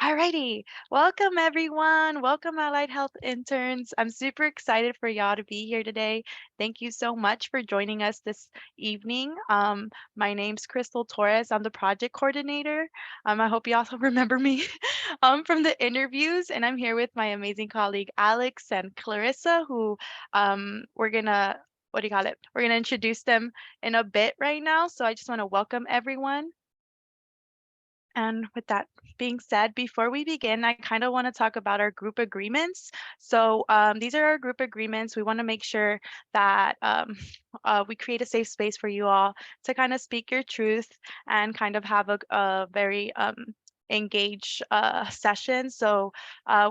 Alrighty, welcome everyone. Welcome Allied Health interns. I'm super excited for y'all to be here today. Thank you so much for joining us this evening. My name's Cristal Torres. I'm the project coordinator. I hope you also remember me from the interviews, and I'm here with my amazing colleague Alex and Clarissa, who we're gonna what do you call it? We're gonna introduce them in a bit right now. So I just want to welcome everyone. And with that being said, before we begin, I kind of want to talk about our group agreements. So these are our group agreements. We want to make sure that we create a safe space for you all to kind of speak your truth and kind of have a very engaged session. So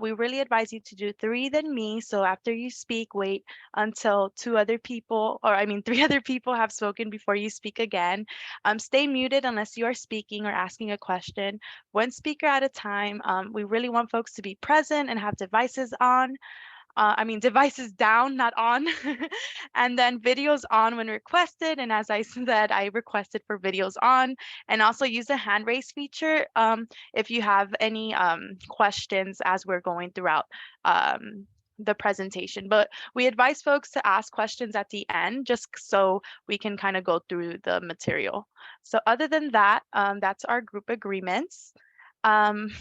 we really advise you to do three, then me. So after you speak, wait until two other people, or I mean, three other people have spoken before you speak again. Stay muted unless you are speaking or asking a question. One speaker at a time. We really want folks to be present and have devices on. Devices down, not on. And then videos on when requested. And as I said, I requested for videos on. And also use the hand raise feature if you have any questions as we're going throughout the presentation. But we advise folks to ask questions at the end just so we can kind of go through the material. So other than that, that's our group agreements.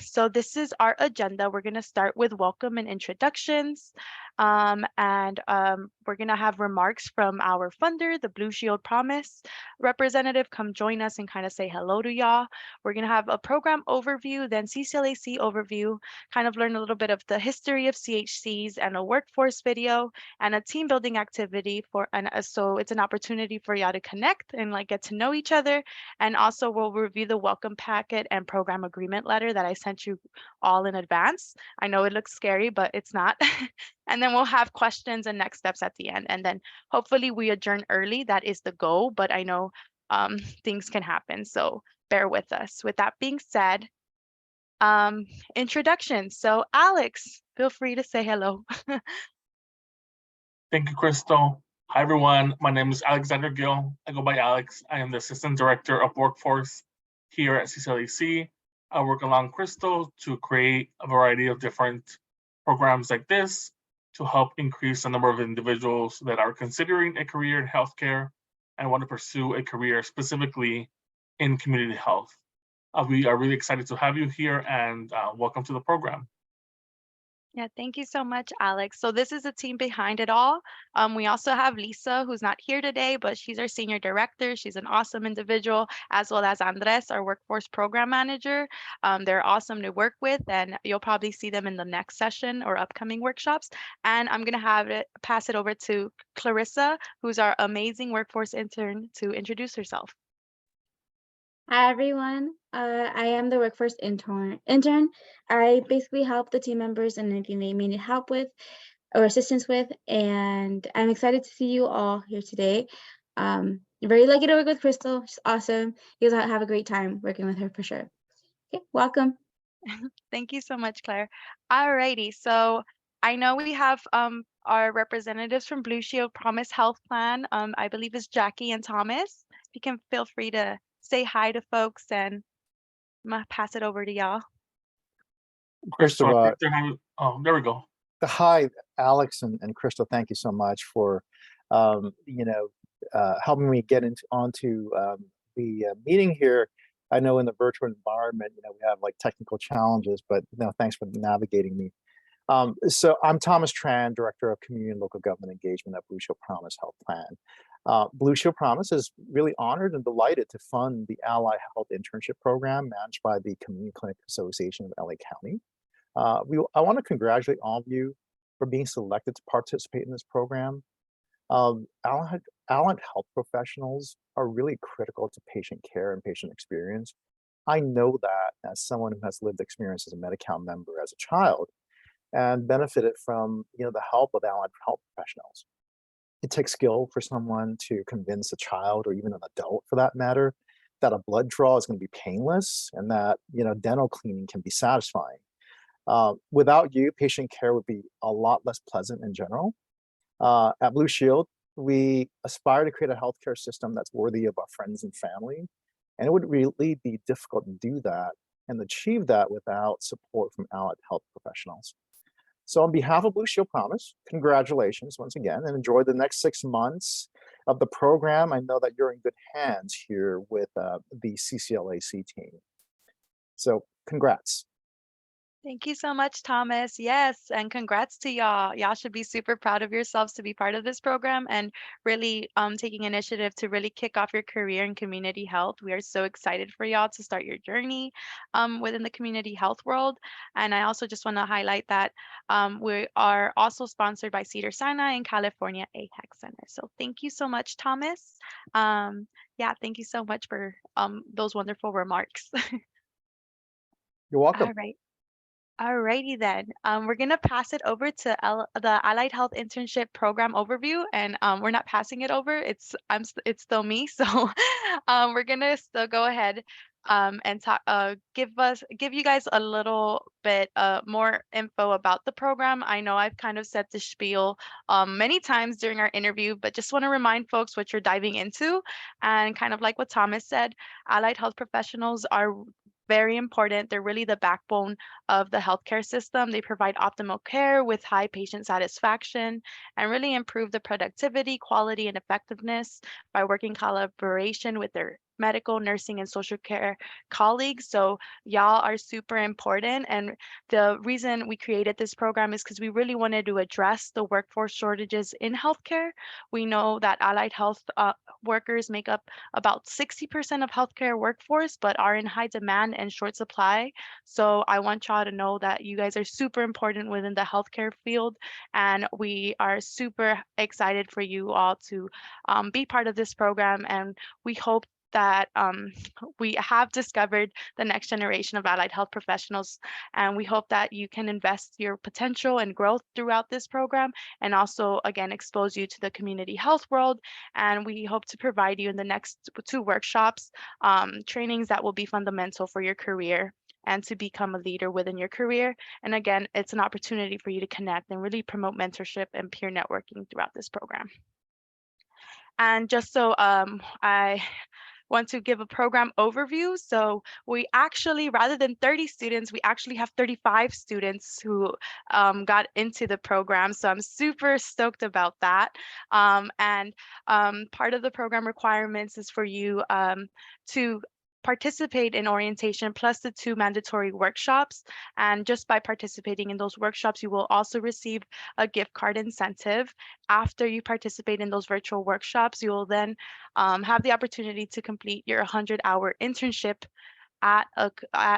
So this is our agenda. We're going to start with welcome and introductions. We're going to have remarks from our funder, the Blue Shield Promise representative, come join us and kind of say hello to y'all. We're going to have a program overview, then CCALAC overview, kind of learn a little bit of the history of CHCs and a workforce video and a team building activity so it's an opportunity for y'all to connect and like get to know each other. And also we'll review the welcome packet and program agreement letter that I sent you all in advance. I know it looks scary, but it's not. And then we'll have questions and next steps at the end. And then hopefully we adjourn early. That is the goal, but I know things can happen. So bear with us. With that being said, introduction. So Alex, feel free to say hello. Thank you, Cristal. Hi, everyone. My name is Alexander Gill. I go by Alex. I am the Assistant Director of Workforce here at CCALC. I work along Cristal to create a variety of different programs like this to help increase the number of individuals that are considering a career in healthcare and want to pursue a career specifically in community health. We are really excited to have you here and welcome to the program. Yeah, thank you so much, Alex. So this is the team behind it all. We also have Lisa, who's not here today, but she's our senior director. She's an awesome individual, as well as Andres, our workforce program manager. They're awesome to work with, and you'll probably see them in the next session or upcoming workshops. And I'm gonna pass it over to Clarissa, who's our amazing workforce intern, to introduce herself. Hi everyone. I am the workforce intern. I basically help the team members in anything they may need help with or assistance with, and I'm excited to see you all here today. Very lucky to work with Cristal. She's awesome. You guys have a great time working with her for sure. Okay, welcome. Thank you so much, Claire. Alrighty, so I know we have our representatives from Blue Shield Promise Health Plan. I believe it's Jackie and Thomas. You can feel free to say hi to folks and I'm gonna pass it over to y'all. First of all, oh, there we go. Hi, Alex and Cristal. Thank you so much for, helping me get onto the meeting here. I know in the virtual environment, we have like technical challenges, but thanks for navigating me. So I'm Thomas Tran, Director of Community and Local Government Engagement at Blue Shield Promise Health Plan. Blue Shield Promise is really honored and delighted to fund the Ally Health Internship Program managed by the Community Clinic Association of LA County. I want to congratulate all of you for being selected to participate in this program. Allied health professionals are really critical to patient care and patient experience. I know that as someone who has lived experience as a Medi-Cal member as a child and benefited from the help of allied health professionals. It takes skill for someone to convince a child or even an adult for that matter that a blood draw is going to be painless and that dental cleaning can be satisfying. Without you, patient care would be a lot less pleasant in general. At Blue Shield, we aspire to create a healthcare system that's worthy of our friends and family. And it would really be difficult to do that and achieve that without support from allied health professionals. So on behalf of Blue Shield Promise, congratulations once again, and enjoy the next 6 months of the program. I know that you're in good hands here with the CCALAC team. So congrats. Thank you so much, Thomas. Yes, and congrats to y'all. Y'all should be super proud of yourselves to be part of this program and really taking initiative to really kick off your career in community health. We are so excited for y'all to start your journey within the community health world. And I also just want to highlight that we are also sponsored by Cedars-Sinai and California AHEC Center. So thank you so much, Thomas. Yeah, thank you so much for those wonderful remarks. You're welcome. All right. Alrighty then. We're gonna pass it over to the Allied Health Internship Program Overview, and we're not passing it over. It's still me, so we're gonna still go ahead and talk. Give you guys a little bit more info about the program. I know I've kind of said the spiel many times during our interview, but just want to remind folks what you're diving into, and kind of like what Thomas said, allied health professionals are very important. They're really the backbone of the healthcare system. They provide optimal care with high patient satisfaction and really improve the productivity, quality, and effectiveness by working collaboration with their medical, nursing, and social care colleagues. So y'all are super important. And the reason we created this program is because we really wanted to address the workforce shortages in healthcare. We know that allied health workers make up about 60% of healthcare workforce, but are in high demand and short supply. So I want y'all to know that you guys are super important within the healthcare field, and we are super excited for you all to be part of this program. And we hope that we have discovered the next generation of allied health professionals, and we hope that you can invest your potential and growth throughout this program, and also again expose you to the community health world. And we hope to provide you in the next 2 workshops trainings that will be fundamental for your career and to become a leader within your career. And again, it's an opportunity for you to connect and really promote mentorship and peer networking throughout this program. And just so I want to give a program overview. So we actually, rather than 30 students, we actually have 35 students who got into the program. So I'm super stoked about that. And part of the program requirements is for you to participate in orientation plus the 2 mandatory workshops. And just by participating in those workshops, you will also receive a gift card incentive. After you participate in those virtual workshops, you will then have the opportunity to complete your 100-hour internship at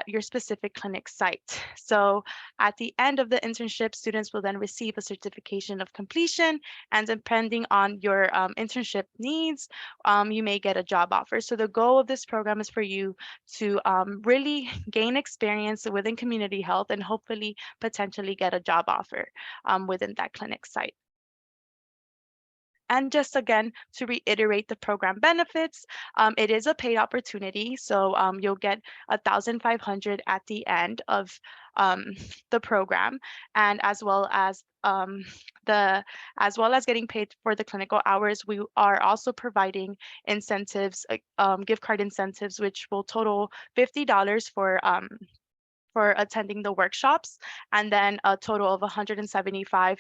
your specific clinic site. So at the end of the internship, students will then receive a certification of completion, and depending on your internship needs, you may get a job offer. So the goal of this program is for you to really gain experience within community health and hopefully potentially get a job offer within that clinic site. And just again, to reiterate the program benefits, it is a paid opportunity. So you'll get $1,500 at the end of the program, and as well as getting paid for the clinical hours, we are also providing incentives, gift card incentives, which will total $50 for attending the workshops, and then a total of $175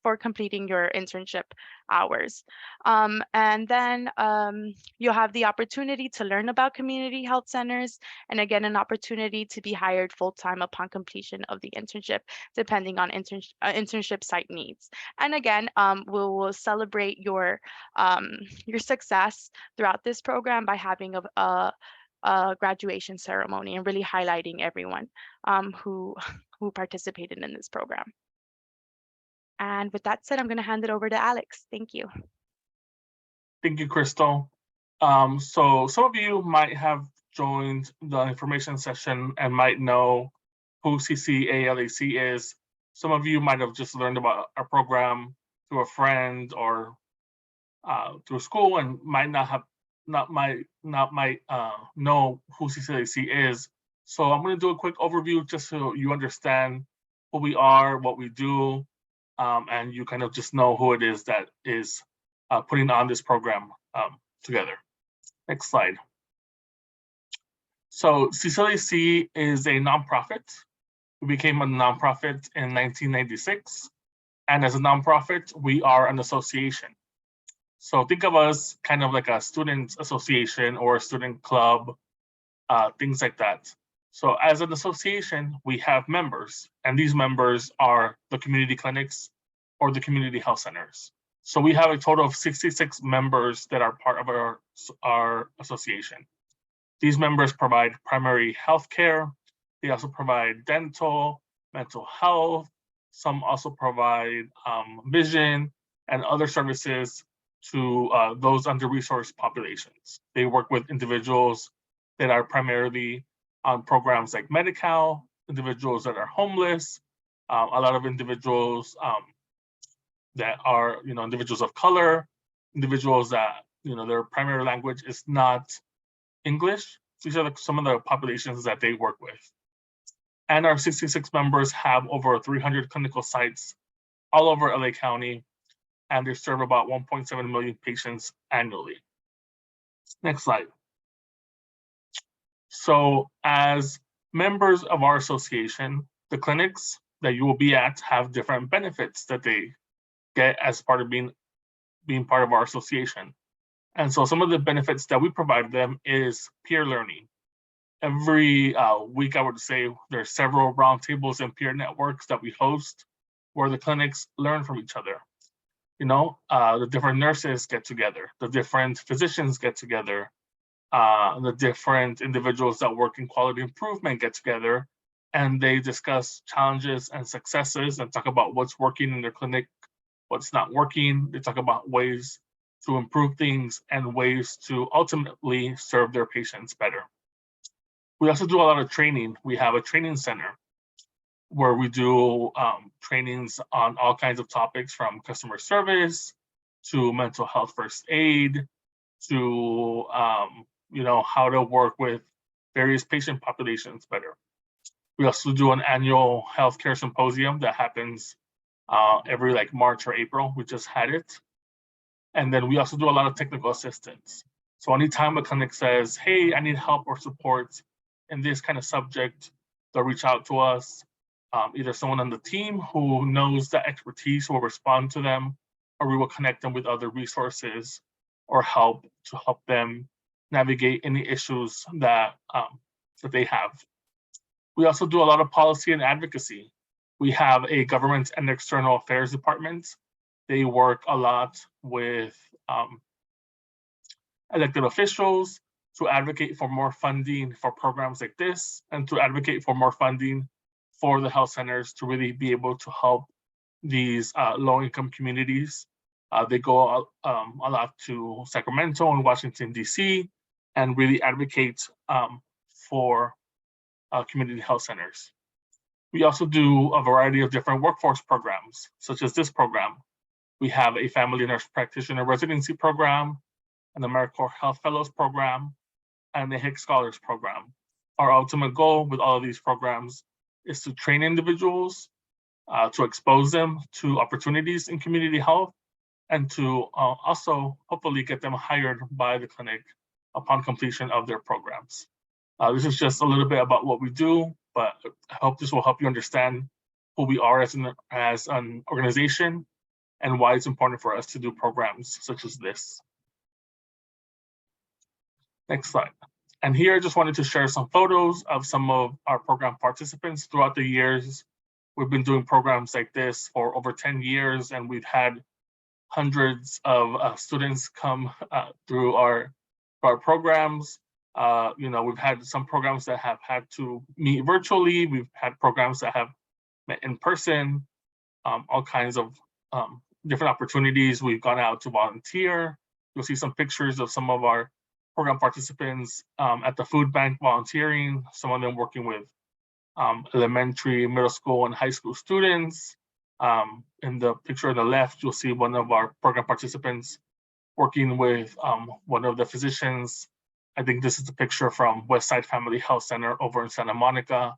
for completing your internship hours. And then you'll have the opportunity to learn about community health centers, and again, an opportunity to be hired full-time upon completion of the internship, depending on internship site needs. And again, we will celebrate your success throughout this program by having a graduation ceremony and really highlighting everyone who participated in this program. And with that said, I'm going to hand it over to Alex. Thank you. Thank you, Cristal. So some of you might have joined the information session and might know who CCALAC is. Some of you might have just learned about our program through a friend or through school, and might not know who CCALAC is. So I'm going to do a quick overview just so you understand who we are, what we do, and you kind of just know who it is that is putting on this program together. Next slide. So CCALAC is a nonprofit. We became a nonprofit in 1996. And as a nonprofit, we are an association. So think of us kind of like a student association or a student club, things like that. So as an association, we have members, and these members are the community clinics or the community health centers. So we have a total of 66 members that are part of our association. These members provide primary health care. They also provide dental, mental health. Some also provide vision and other services to those under-resourced populations. They work with individuals that are primarily on programs like Medi-Cal, individuals that are homeless, a lot of individuals that are, individuals of color, individuals that, their primary language is not English. These are some of the populations that they work with. And our 66 members have over 300 clinical sites all over LA County, and they serve about 1.7 million patients annually. Next slide. So as members of our association, the clinics that you will be at have different benefits that they get as part of being part of our association. And so some of the benefits that we provide them is peer learning. Every week, I would say there's several roundtables and peer networks that we host where the clinics learn from each other. The different nurses get together, the different physicians get together, the different individuals that work in quality improvement get together, and they discuss challenges and successes and talk about what's working in their clinic, what's not working. They talk about ways to improve things and ways to ultimately serve their patients better. We also do a lot of training. We have a training center where we do trainings on all kinds of topics, from customer service to mental health first aid to how to work with various patient populations better. We also do an annual healthcare symposium that happens every March or April. We just had it. And then we also do a lot of technical assistance. So anytime a clinic says, hey, I need help or support in this kind of subject, they'll reach out to us. Either someone on the team who knows the expertise will respond to them, or we will connect them with other resources or help them navigate any issues that they have. We also do a lot of policy and advocacy. We have a government and external affairs department. They work a lot with elected officials to advocate for more funding for programs like this, and to advocate for more funding for the health centers to really be able to help these low-income communities. They go a lot to Sacramento and Washington, D.C., and really advocate for community health centers. We also do a variety of different workforce programs, such as this program. We have a family nurse practitioner residency program, an AmeriCorps Health Fellows program, and the HIC Scholars program. Our ultimate goal with all of these programs is to train individuals, to expose them to opportunities in community health, and to also hopefully get them hired by the clinic upon completion of their programs. This is just a little bit about what we do, but I hope this will help you understand who we are as an organization and why it's important for us to do programs such as this. Next slide. And here I just wanted to share some photos of some of our program participants throughout the years. We've been doing programs like this for over 10 years, and we've had hundreds of students come through our programs. We've had some programs that have had to meet virtually. We've had programs that have met in person, all kinds of different opportunities. We've gone out to volunteer. You'll see some pictures of some of our program participants at the food bank volunteering, some of them working with elementary, middle school, and high school students. In the picture on the left, you'll see one of our program participants working with one of the physicians. I think this is a picture from Westside Family Health Center over in Santa Monica.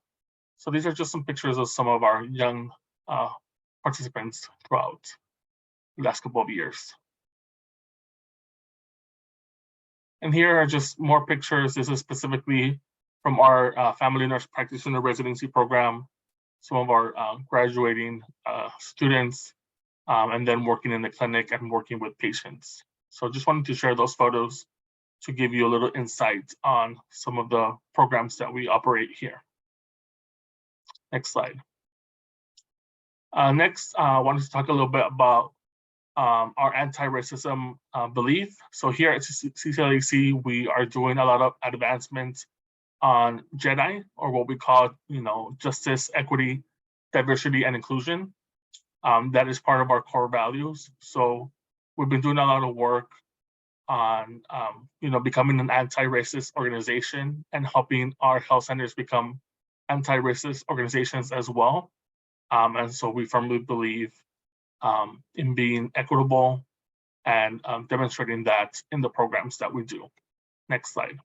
So these are just some pictures of some of our young participants throughout the last couple of years. And here are just more pictures. This is specifically from our family nurse practitioner residency program, some of our graduating students, and then working in the clinic and working with patients. So just wanted to share those photos to give you a little insight on some of the programs that we operate here. Next slide. Next, I wanted to talk a little bit about our anti-racism belief. So here at CCALC, we are doing a lot of advancements on JEDI, or what we call, justice, equity, diversity, and inclusion. That is part of our core values. So we've been doing a lot of work on, becoming an anti-racist organization and helping our health centers become anti-racist organizations as well. And so we firmly believe in being equitable and demonstrating that in the programs that we do. Next slide.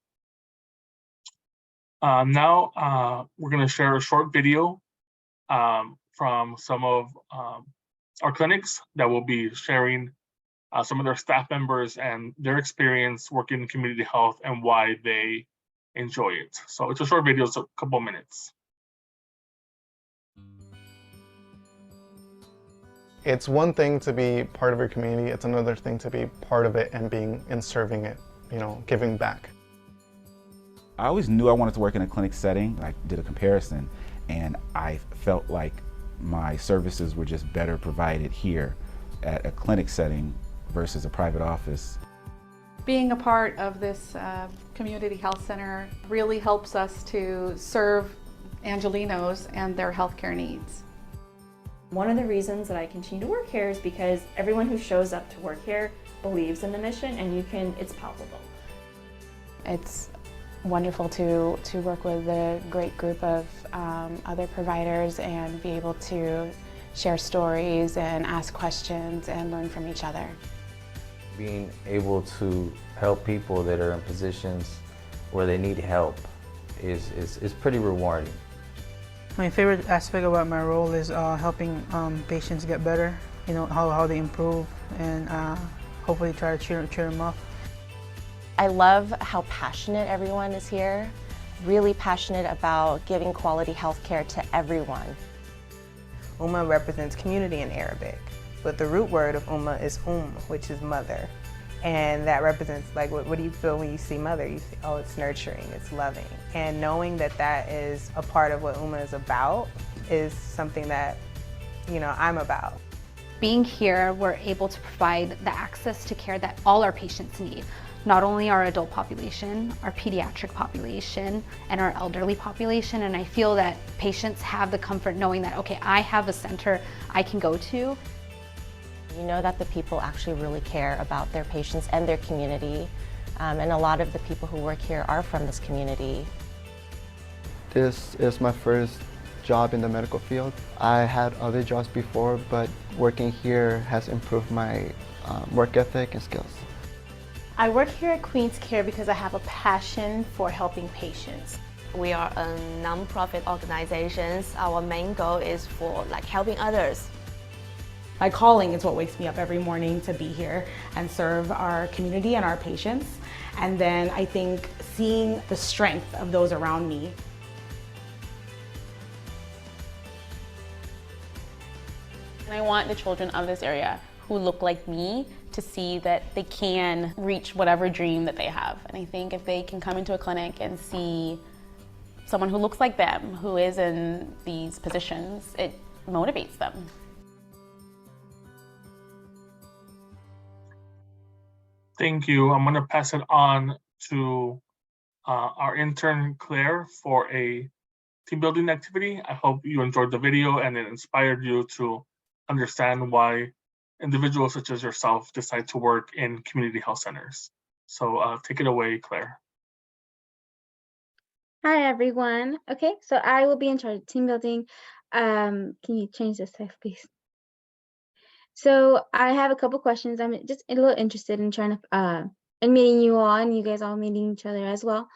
Now we're going to share a short video from some of our clinics that will be sharing some of their staff members and their experience working in community health and why they enjoy it. So it's a short video, it's a couple minutes. It's one thing to be part of your community, it's another thing to be part of it and being and serving it, giving back. I always knew I wanted to work in a clinic setting. I did a comparison and I felt like my services were just better provided here at a clinic setting versus a private office. Being a part of this community health center really helps us to serve Angelenos and their healthcare needs. One of the reasons that I continue to work here is because everyone who shows up to work here believes in the mission, and it's palpable. It's wonderful to work with a great group of other providers and be able to share stories and ask questions and learn from each other. Being able to help people that are in positions where they need help is pretty rewarding. My favorite aspect about my role is helping patients get better, how they improve, and hopefully try to cheer them up. I love how passionate everyone is here, really passionate about giving quality health care to everyone. Umma represents community in Arabic, but the root word of Umma is which is mother. And that represents, like, what do you feel when you see mother? You say, oh, it's nurturing, it's loving. And knowing that that is a part of what Umma is about is something that, I'm about. Being here, we're able to provide the access to care that all our patients need. Not only our adult population, our pediatric population, and our elderly population. And I feel that patients have the comfort knowing that, okay, I have a center I can go to. You know that the people actually really care about their patients and their community. And a lot of the people who work here are from this community. This is my first job in the medical field. I had other jobs before, but working here has improved my work ethic and skills. I work here at Queen's Care because I have a passion for helping patients. We are a non-profit organization. Our main goal is for helping others. My calling is what wakes me up every morning to be here and serve our community and our patients. And then I think seeing the strength of those around me. And I want the children of this area who look like me to see that they can reach whatever dream that they have. And I think if they can come into a clinic and see someone who looks like them, who is in these positions, it motivates them. Thank you. I'm going to pass it on to our intern, Claire, for a team building activity. I hope you enjoyed the video and it inspired you to understand why individuals such as yourself decide to work in community health centers. So take it away, Claire. Hi, everyone. Okay, so I will be in charge of team building. Can you change this text, please? So I have a couple questions. I'm just a little interested in trying to, in meeting you all and you guys all meeting each other as well.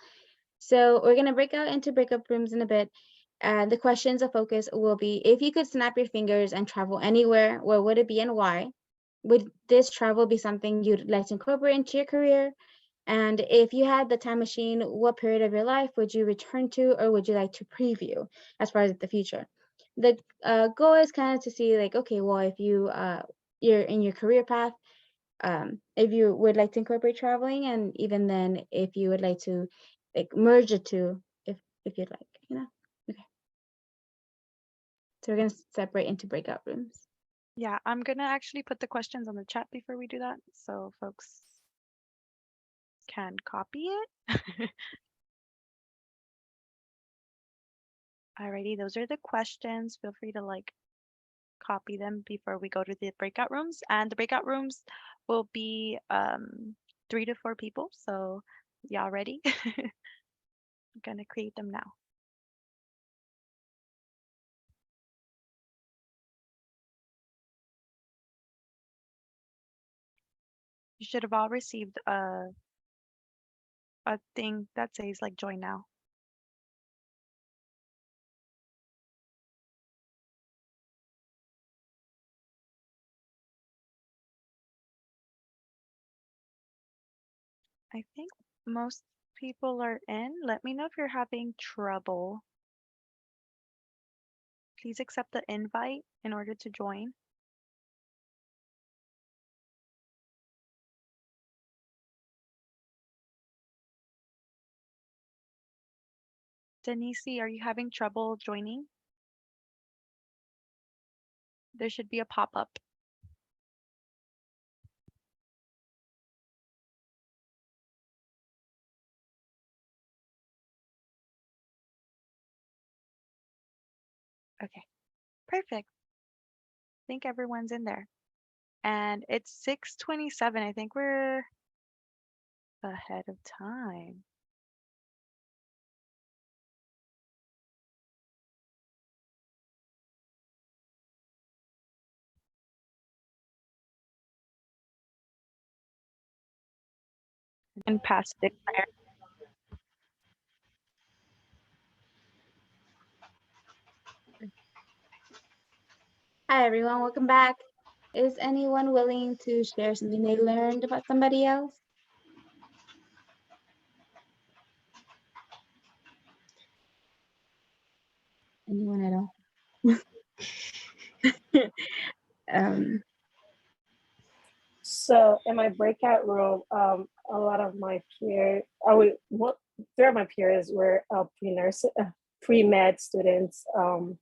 So we're gonna break out into breakup rooms in a bit. The questions of focus will be, if you could snap your fingers and travel anywhere, where would it be and why? Would this travel be something you'd like to incorporate into your career? And if you had the time machine, what period of your life would you return to, or would you like to preview as far as the future? The goal is kind of to see like, okay, well, if you're in your career path, if you would like to incorporate traveling, and even then, if you would like to like merge the two, if you'd like, Okay. So we're gonna separate into breakout rooms. Yeah, I'm gonna actually put the questions on the chat before we do that, so folks can copy it. Alrighty, those are the questions. Feel free to like copy them before we go to the breakout rooms. And the breakout rooms will be 3 to 4 people. So y'all ready? I'm gonna create them now. You should have all received a thing that says like join now. I think most people are in. Let me know if you're having trouble. Please accept the invite in order to join. Denise, are you having trouble joining? There should be a pop-up. Okay, perfect. I think everyone's in there. And it's 6:27. I think we're ahead of time. And pass it. Hi everyone, welcome back. Is anyone willing to share something they learned about somebody else? Anyone at all? So in my breakout room, a lot of my peers, three of my peers were pre-med students, and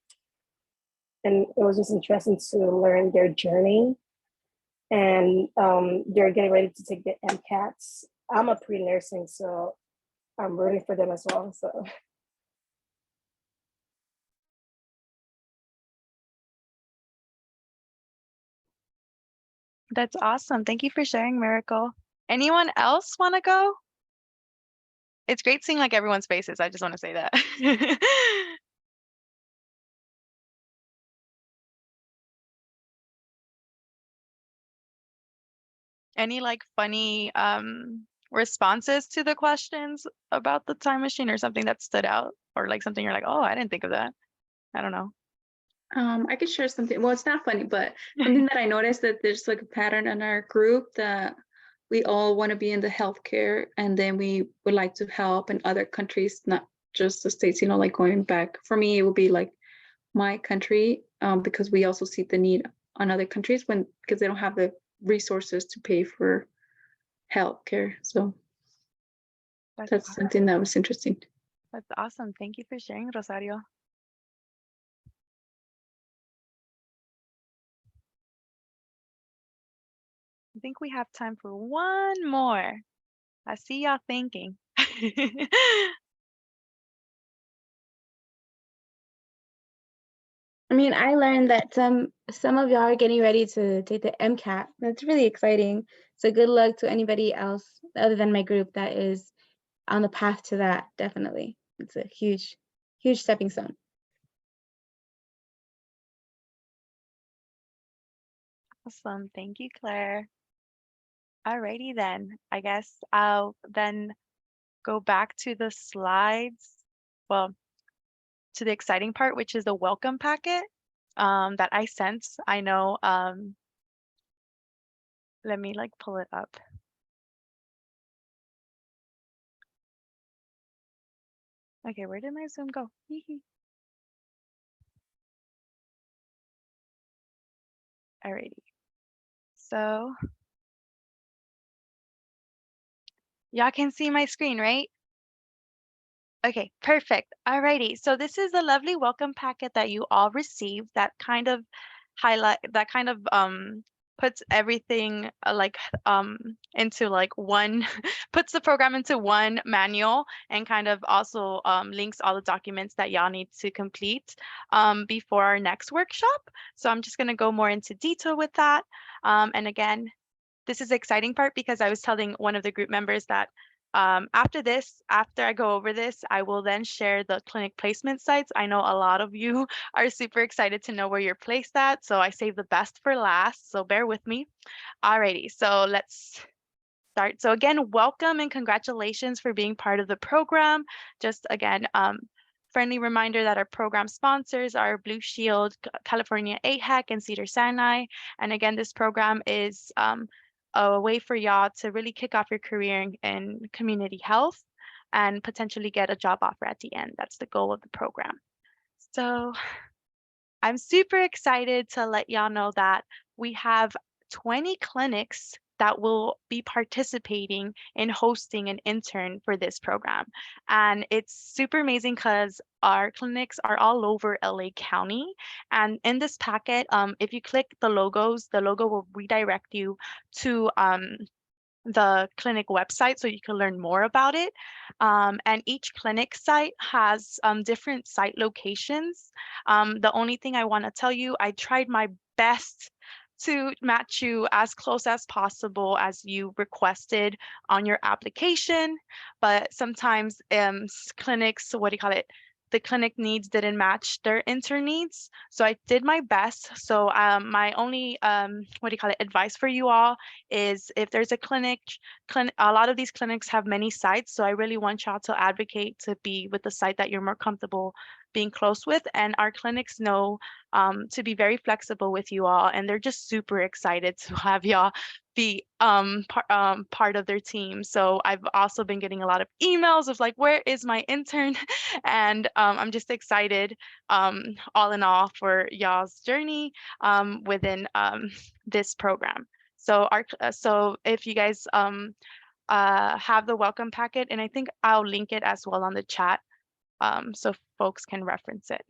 it was just interesting to learn their journey. And they're getting ready to take the MCATs. I'm a pre-nursing, so I'm rooting for them as well. So. That's awesome. Thank you for sharing, Miracle. Anyone else want to go? It's great seeing like everyone's faces. I just want to say that. Any like funny responses to the questions about the time machine, or something that stood out, or like something you're like, oh, I didn't think of that. I don't know. I could share something. Well, it's not funny, but something that I noticed, that there's like a pattern in our group that we all want to be in the healthcare, and then we would like to help in other countries, not just the States, like going back. For me, it would be like my country, because we also see the need on other countries because they don't have the resources to pay for healthcare. So that's awesome. something that was interesting. That's awesome. Thank you for sharing, Rosario. I think we have time for one more. I see y'all thinking. I mean, I learned that some of y'all are getting ready to take the MCAT. That's really exciting. So good luck to anybody else other than my group that is on the path to that. Definitely. It's a huge, huge stepping stone. Awesome. Thank you, Claire. Alrighty then. I guess I'll then go back to the slides. Well, to the exciting part, which is the welcome packet that I sent. I know, let me like pull it up. Okay, where did my Zoom go? Alrighty. So y'all can see my screen, right? Okay, perfect. Alrighty. So this is a lovely welcome packet that you all received that kind of puts everything into like one puts the program into one manual and kind of also links all the documents that y'all need to complete before our next workshop. So I'm just going to go more into detail with that. And again, this is the exciting part because I was telling one of the group members that after I go over this, I will then share the clinic placement sites. I know a lot of you are super excited to know where you're placed at, so I saved the best for last, so bear with me. Alrighty, so let's start. So again, welcome and congratulations for being part of the program. Just again, friendly reminder that our program sponsors are Blue Shield, California AHEC, and Cedars-Sinai. And again, this program is a way for y'all to really kick off your career in community health and potentially get a job offer at the end. That's the goal of the program. So I'm super excited to let y'all know that we have 20 clinics that will be participating in hosting an intern for this program. And it's super amazing because our clinics are all over LA County. And in this packet, if you click the logos, the logo will redirect you to the clinic website so you can learn more about it. And each clinic site has different site locations. The only thing I want to tell you, I tried my best to match you as close as possible as you requested on your application, but sometimes clinics, the clinic needs didn't match their intern needs. So I did my best. So my only advice for you all is if there's a clinic, a lot of these clinics have many sites. So I really want y'all to advocate to be with the site that you're more comfortable being close with. And our clinics know to be very flexible with you all. And they're just super excited to have y'all be part of their team. So I've also been getting a lot of emails of like, where is my intern? And I'm just excited all in all for y'all's journey within this program. So so if you guys have the welcome packet, and I think I'll link it as well on the chat so folks can reference it.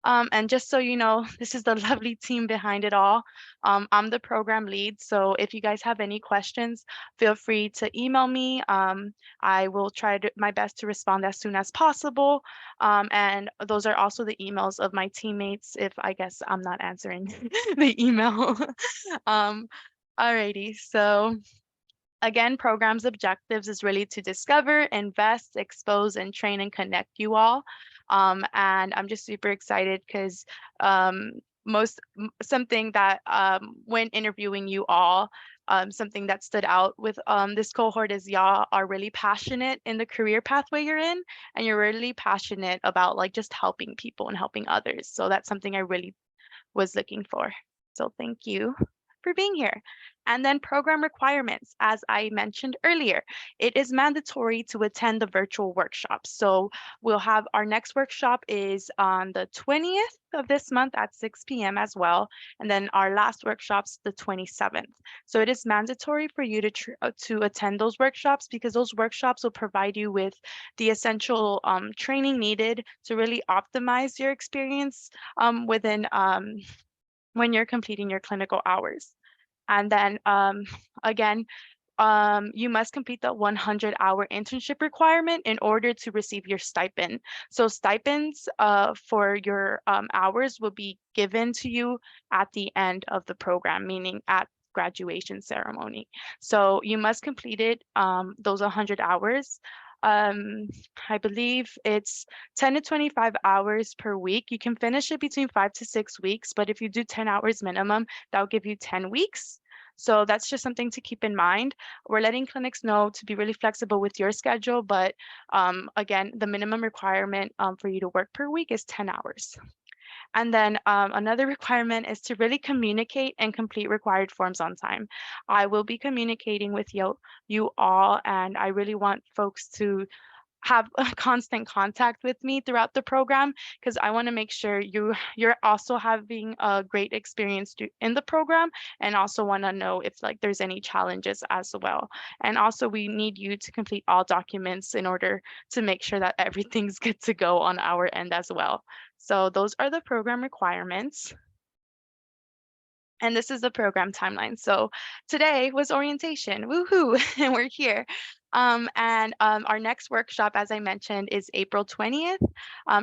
And just so you know, this is the lovely team behind it all. I'm the program lead, so if you guys have any questions, feel free to email me. I will try my best to respond as soon as possible. And those are also the emails of my teammates if I guess I'm not answering the email. Alrighty, so again, program's objectives is really to discover, invest, expose, and train and connect you all. And I'm just super excited because something that when interviewing you all, something that stood out with this cohort is y'all are really passionate in the career pathway you're in, and you're really passionate about like just helping people and helping others. So that's something I really was looking for. So thank you for being here. And then program requirements, as I mentioned earlier, it is mandatory to attend the virtual workshops. So we'll have our next workshop is on the 20th of this month at 6 p.m. as well. And then our last workshop's the 27th. So it is mandatory for you to attend those workshops because those workshops will provide you with the essential training needed to really optimize your experience within when you're completing your clinical hours. And then again, you must complete the 100-hour internship requirement in order to receive your stipend. So stipends for your hours will be given to you at the end of the program, meaning at graduation ceremony. So you must complete it, those 100 hours. I believe it's 10 to 25 hours per week. You can finish it between 5 to 6 weeks, but if you do 10 hours minimum, that'll give you 10 weeks. So that's just something to keep in mind. We're letting clinics know to be really flexible with your schedule, but again, the minimum requirement for you to work per week is 10 hours. And then another requirement is to really communicate and complete required forms on time. I will be communicating with you all, and I really want folks to have a constant contact with me throughout the program, because I want to make sure you're also having a great experience in the program, and also want to know if like there's any challenges as well. And also we need you to complete all documents in order to make sure that everything's good to go on our end as well. So those are the program requirements. And this is the program timeline. So today was orientation, woohoo, and we're here. Our next workshop, as I mentioned, is April 20th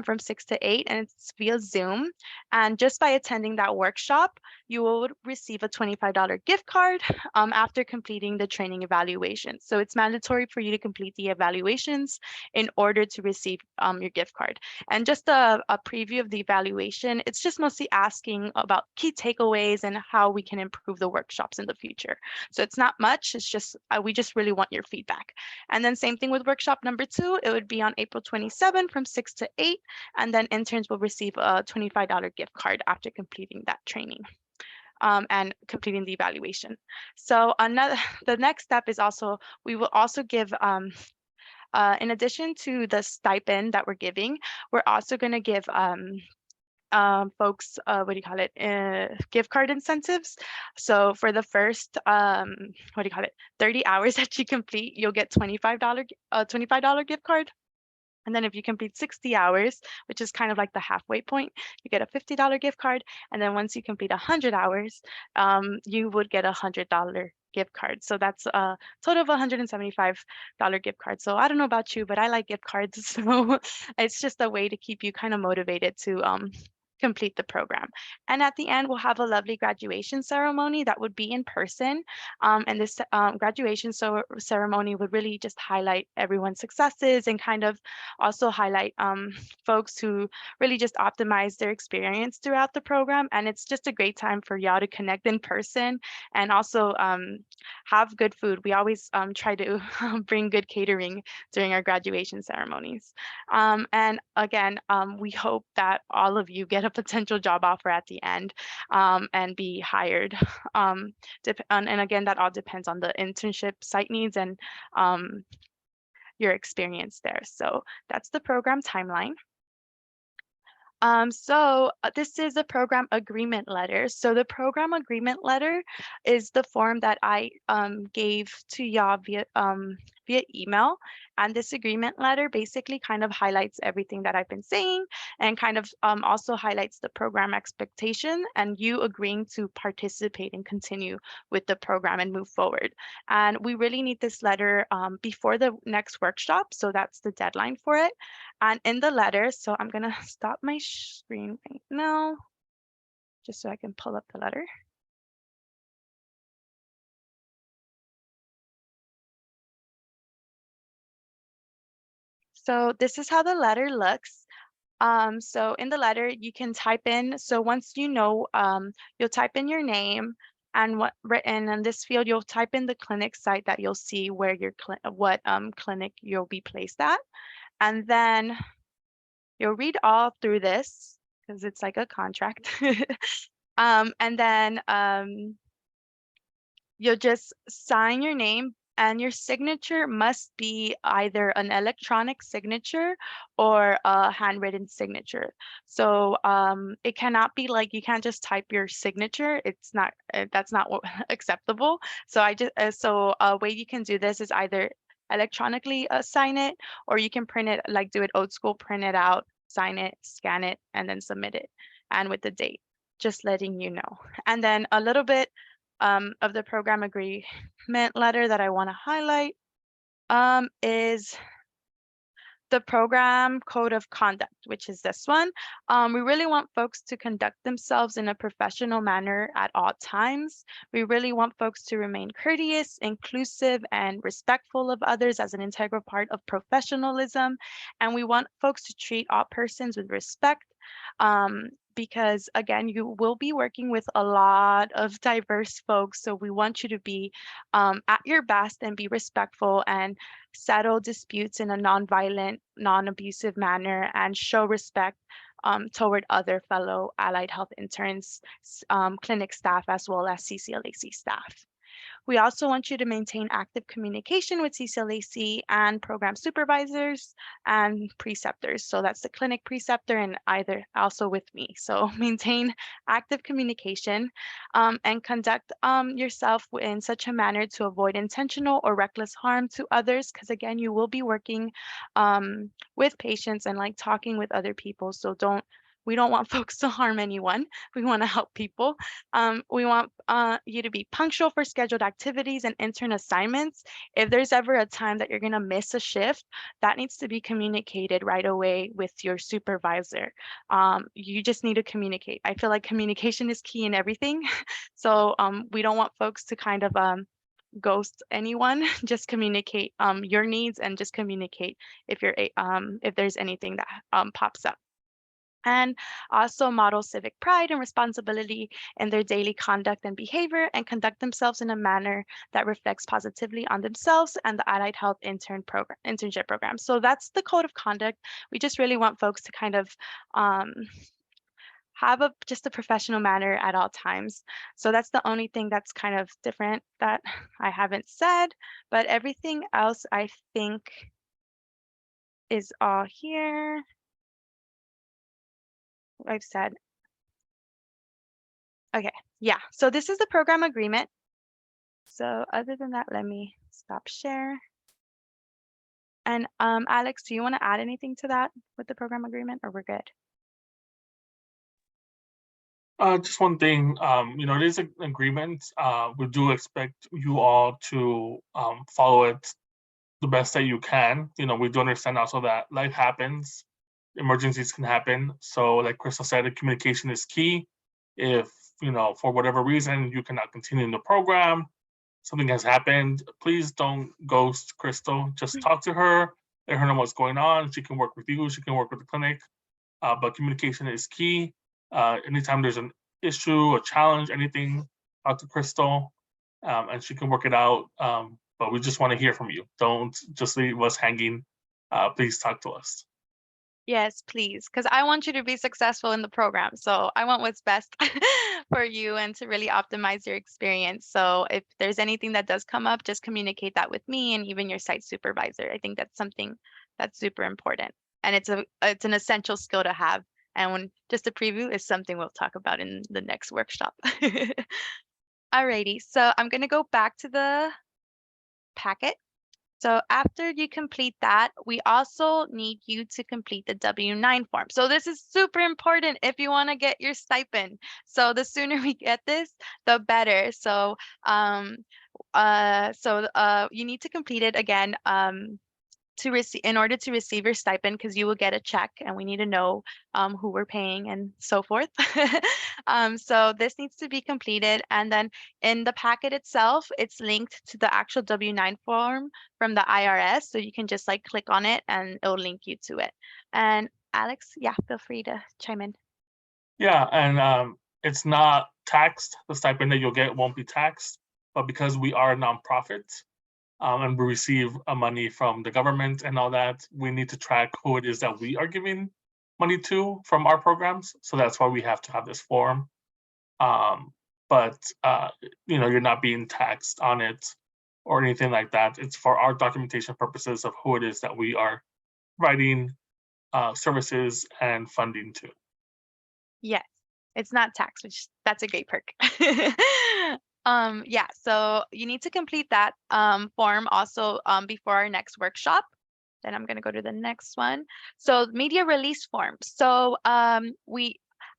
from 6 to 8, and it's via Zoom. And just by attending that workshop, you will receive a $25 gift card after completing the training evaluation. So it's mandatory for you to complete the evaluations in order to receive your gift card. And just a preview of the evaluation, it's just mostly asking about key takeaways and how we can improve the workshops in the future. So it's not much, it's just, we just really want your feedback. And then same thing with workshop number 2, it would be on April 27 from 6 to 8, and then interns will receive a $25 gift card after completing that training. And completing the evaluation. So the next step is also, we will also give, in addition to the stipend that we're giving, we're also going to give folks, gift card incentives. So for the first, 30 hours that you complete, you'll get $25 gift card. And then if you complete 60 hours, which is kind of like the halfway point, you get a $50 gift card. And then once you complete 100 hours, you would get a $100 gift card. So that's a total of $175 gift card. So I don't know about you, but I like gift cards. So it's just a way to keep you kind of motivated to complete the program. And at the end, we'll have a lovely graduation ceremony that would be in person. And this graduation ceremony would really just highlight everyone's successes and kind of also highlight folks who really just optimize their experience throughout the program. And it's just a great time for y'all to connect in person and also have good food. We always try to bring good catering during our graduation ceremonies. And again, we hope that all of you get a potential job offer at the end and be hired. And again, that all depends on the internship site needs and your experience there. So that's the program timeline. This is a program agreement letter. So the program agreement letter is the form that I gave to y'all via email. And this agreement letter basically kind of highlights everything that I've been saying and kind of also highlights the program expectation and you agreeing to participate and continue with the program and move forward. And we really need this letter before the next workshop. So that's the deadline for it. And in the letter, so I'm gonna stop my screen right now, just so I can pull up the letter. So this is how the letter looks. So in the letter, you can type in, so once you know, you'll type in your name and what written in this field, you'll type in the clinic site that you'll see where your clinic you'll be placed at. And then you'll read all through this because it's like a contract. And then you'll just sign your name and your signature must be either an electronic signature or a handwritten signature. So it cannot be like, you can't just type your signature. It's not, that's not acceptable. So a way you can do this is either electronically sign it, or you can print it, like do it old school, print it out, sign it, scan it, and then submit it. And with the date, just letting you know. And then a little bit of the program agreement letter that I want to highlight is the program code of conduct, which is this one. We really want folks to conduct themselves in a professional manner at all times. We really want folks to remain courteous, inclusive, and respectful of others as an integral part of professionalism. And we want folks to treat all persons with respect. Because again, you will be working with a lot of diverse folks. So we want you to be at your best and be respectful and settle disputes in a non-violent, non-abusive manner and show respect toward other fellow allied health interns, clinic staff, as well as CCALAC staff. We also want you to maintain active communication with CCALAC and program supervisors and preceptors. So that's the clinic preceptor and either also with me. So maintain active communication and conduct yourself in such a manner to avoid intentional or reckless harm to others. Because again, you will be working with patients and like talking with other people. So we don't want folks to harm anyone. We want to help people. We want you to be punctual for scheduled activities and intern assignments. If there's ever a time that you're going to miss a shift, that needs to be communicated right away with your supervisor. You just need to communicate. I feel like communication is key in everything. So we don't want folks to kind of ghost anyone. Just communicate your needs and just communicate if there's anything that pops up. And also model civic pride and responsibility in their daily conduct and behavior, and conduct themselves in a manner that reflects positively on themselves and the Allied Health internship program. So that's the code of conduct. We just really want folks to kind of have just a professional manner at all times. So that's the only thing that's kind of different that I haven't said, but everything else I think is all here. I've said. Okay, yeah, so this is the program agreement. So other than that, let me stop share. And Alex, do you want to add anything to that with the program agreement, or we're good? Just one thing, it is an agreement. We do expect you all to follow it the best that you can. We do understand also that life happens, emergencies can happen. So like Cristal said, communication is key. If, for whatever reason, you cannot continue in the program, something has happened, please don't ghost Cristal. Just talk to her, let her know what's going on. She can work with you, she can work with the clinic, but communication is key. Anytime there's an issue, a challenge, anything, talk to Cristal, and she can work it out. But we just want to hear from you. Don't just leave us hanging. Please talk to us. Yes, please, because I want you to be successful in the program. So I want what's best for you and to really optimize your experience. So if there's anything that does come up, just communicate that with me and even your site supervisor. I think that's something that's super important. And it's an essential skill to have. And just a preview is something we'll talk about in the next workshop. Alrighty, so I'm going to go back to the packet. So after you complete that, we also need you to complete the W-9 form. So this is super important if you want to get your stipend. So the sooner we get this, the better. So you need to complete it again in order to receive your stipend, because you will get a check and we need to know who we're paying and so forth. So this needs to be completed, and then in the packet itself, it's linked to the actual W-9 form from the IRS, so you can just like click on it and it'll link you to it. And Alex, yeah, feel free to chime in. Yeah, and it's not taxed. The stipend that you'll get won't be taxed, but because we are a nonprofit, and we receive money from the government and all that, we need to track who it is that we are giving money to from our programs. So that's why we have to have this form. But you're not being taxed on it or anything like that. It's for our documentation purposes of who it is that we are providing services and funding to. Yes, it's not taxed, which that's a great perk. Yeah, so you need to complete that form also before our next workshop. Then I'm going to go to the next one. So media release form. So I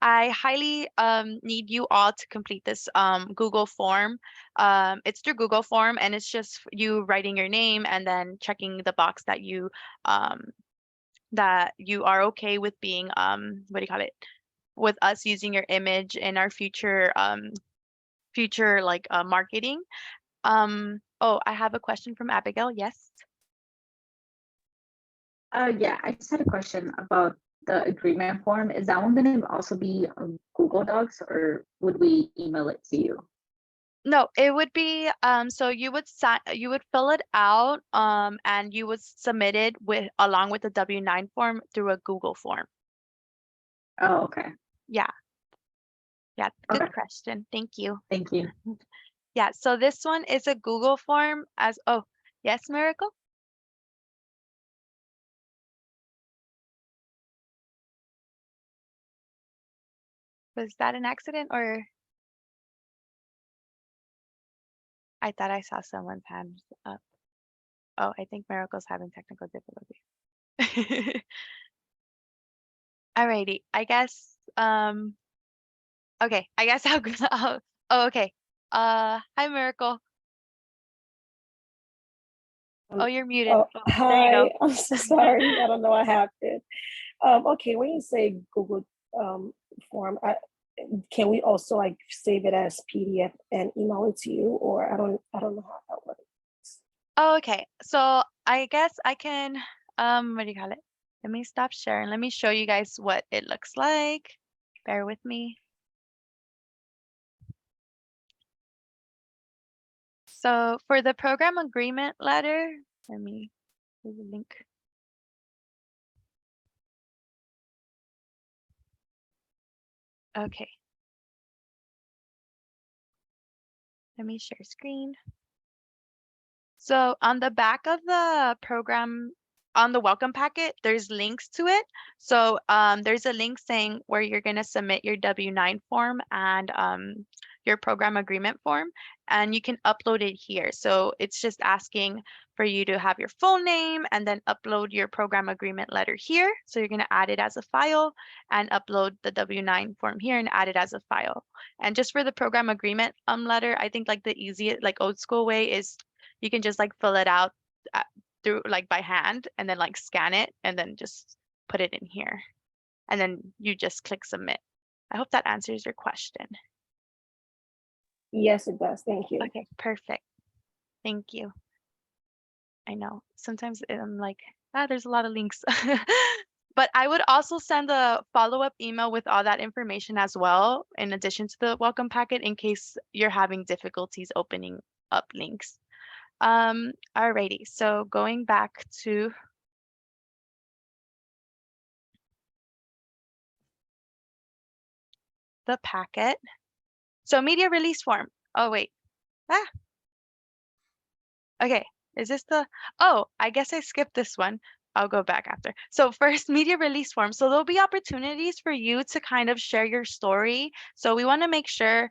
highly need you all to complete this Google form. It's through Google form, and it's just you writing your name and then checking the box that you are okay with being with us using your image in our future marketing. Oh, I have a question from Abigail. Yes. Yeah, I just had a question about the agreement form. Is that one going to also be on Google Docs, or would we email it to you? No, it would be so you would fill it out and you would submit it along with the W-9 form through a Google form. Oh, okay. Yeah. Yeah, good question. Thank you. Thank you. Yeah, so this one is a Google form as, oh, yes, Miracle? Was that an accident or? I thought I saw someone's hand up. Oh, I think Miracle's having technical difficulties. Alrighty, I guess, okay, I guess I'll go, oh, okay. Hi, Miracle. Oh, you're muted. Oh, Oh, there you go. hi. I'm so sorry. I don't know what happened. Okay, when you say Google form, can we also like save it as PDF and email it to you, or I don't know how that works. Oh, okay, so I guess I can, what do you call it? Let me stop sharing. Let me show you guys what it looks like. Bear with me. So for the program agreement letter, let me, here's a link. Okay. Let me share screen. So on the back of the program, on the welcome packet, there's links to it. So there's a link saying where you're going to submit your W-9 form and your program agreement form, and you can upload it here. So it's just asking for you to have your full name and then upload your program agreement letter here. So you're going to add it as a file and upload the W-9 form here and add it as a file. And just for the program agreement letter, I think like the easiest, like old school way is you can just like fill it out through like by hand and then like scan it and then just put it in here. And then you just click submit. I hope that answers your question. Yes, it does. Thank you. Okay, perfect. Thank you. I know sometimes I'm like, there's a lot of links. But I would also send a follow-up email with all that information as well, in addition to the welcome packet, in case you're having difficulties opening up links. Alrighty, so going back to the packet. So media release form. Oh, wait. Okay, is this the, oh, I guess I skipped this one. I'll go back after. So first, media release form. So there'll be opportunities for you to kind of share your story. So we want to make sure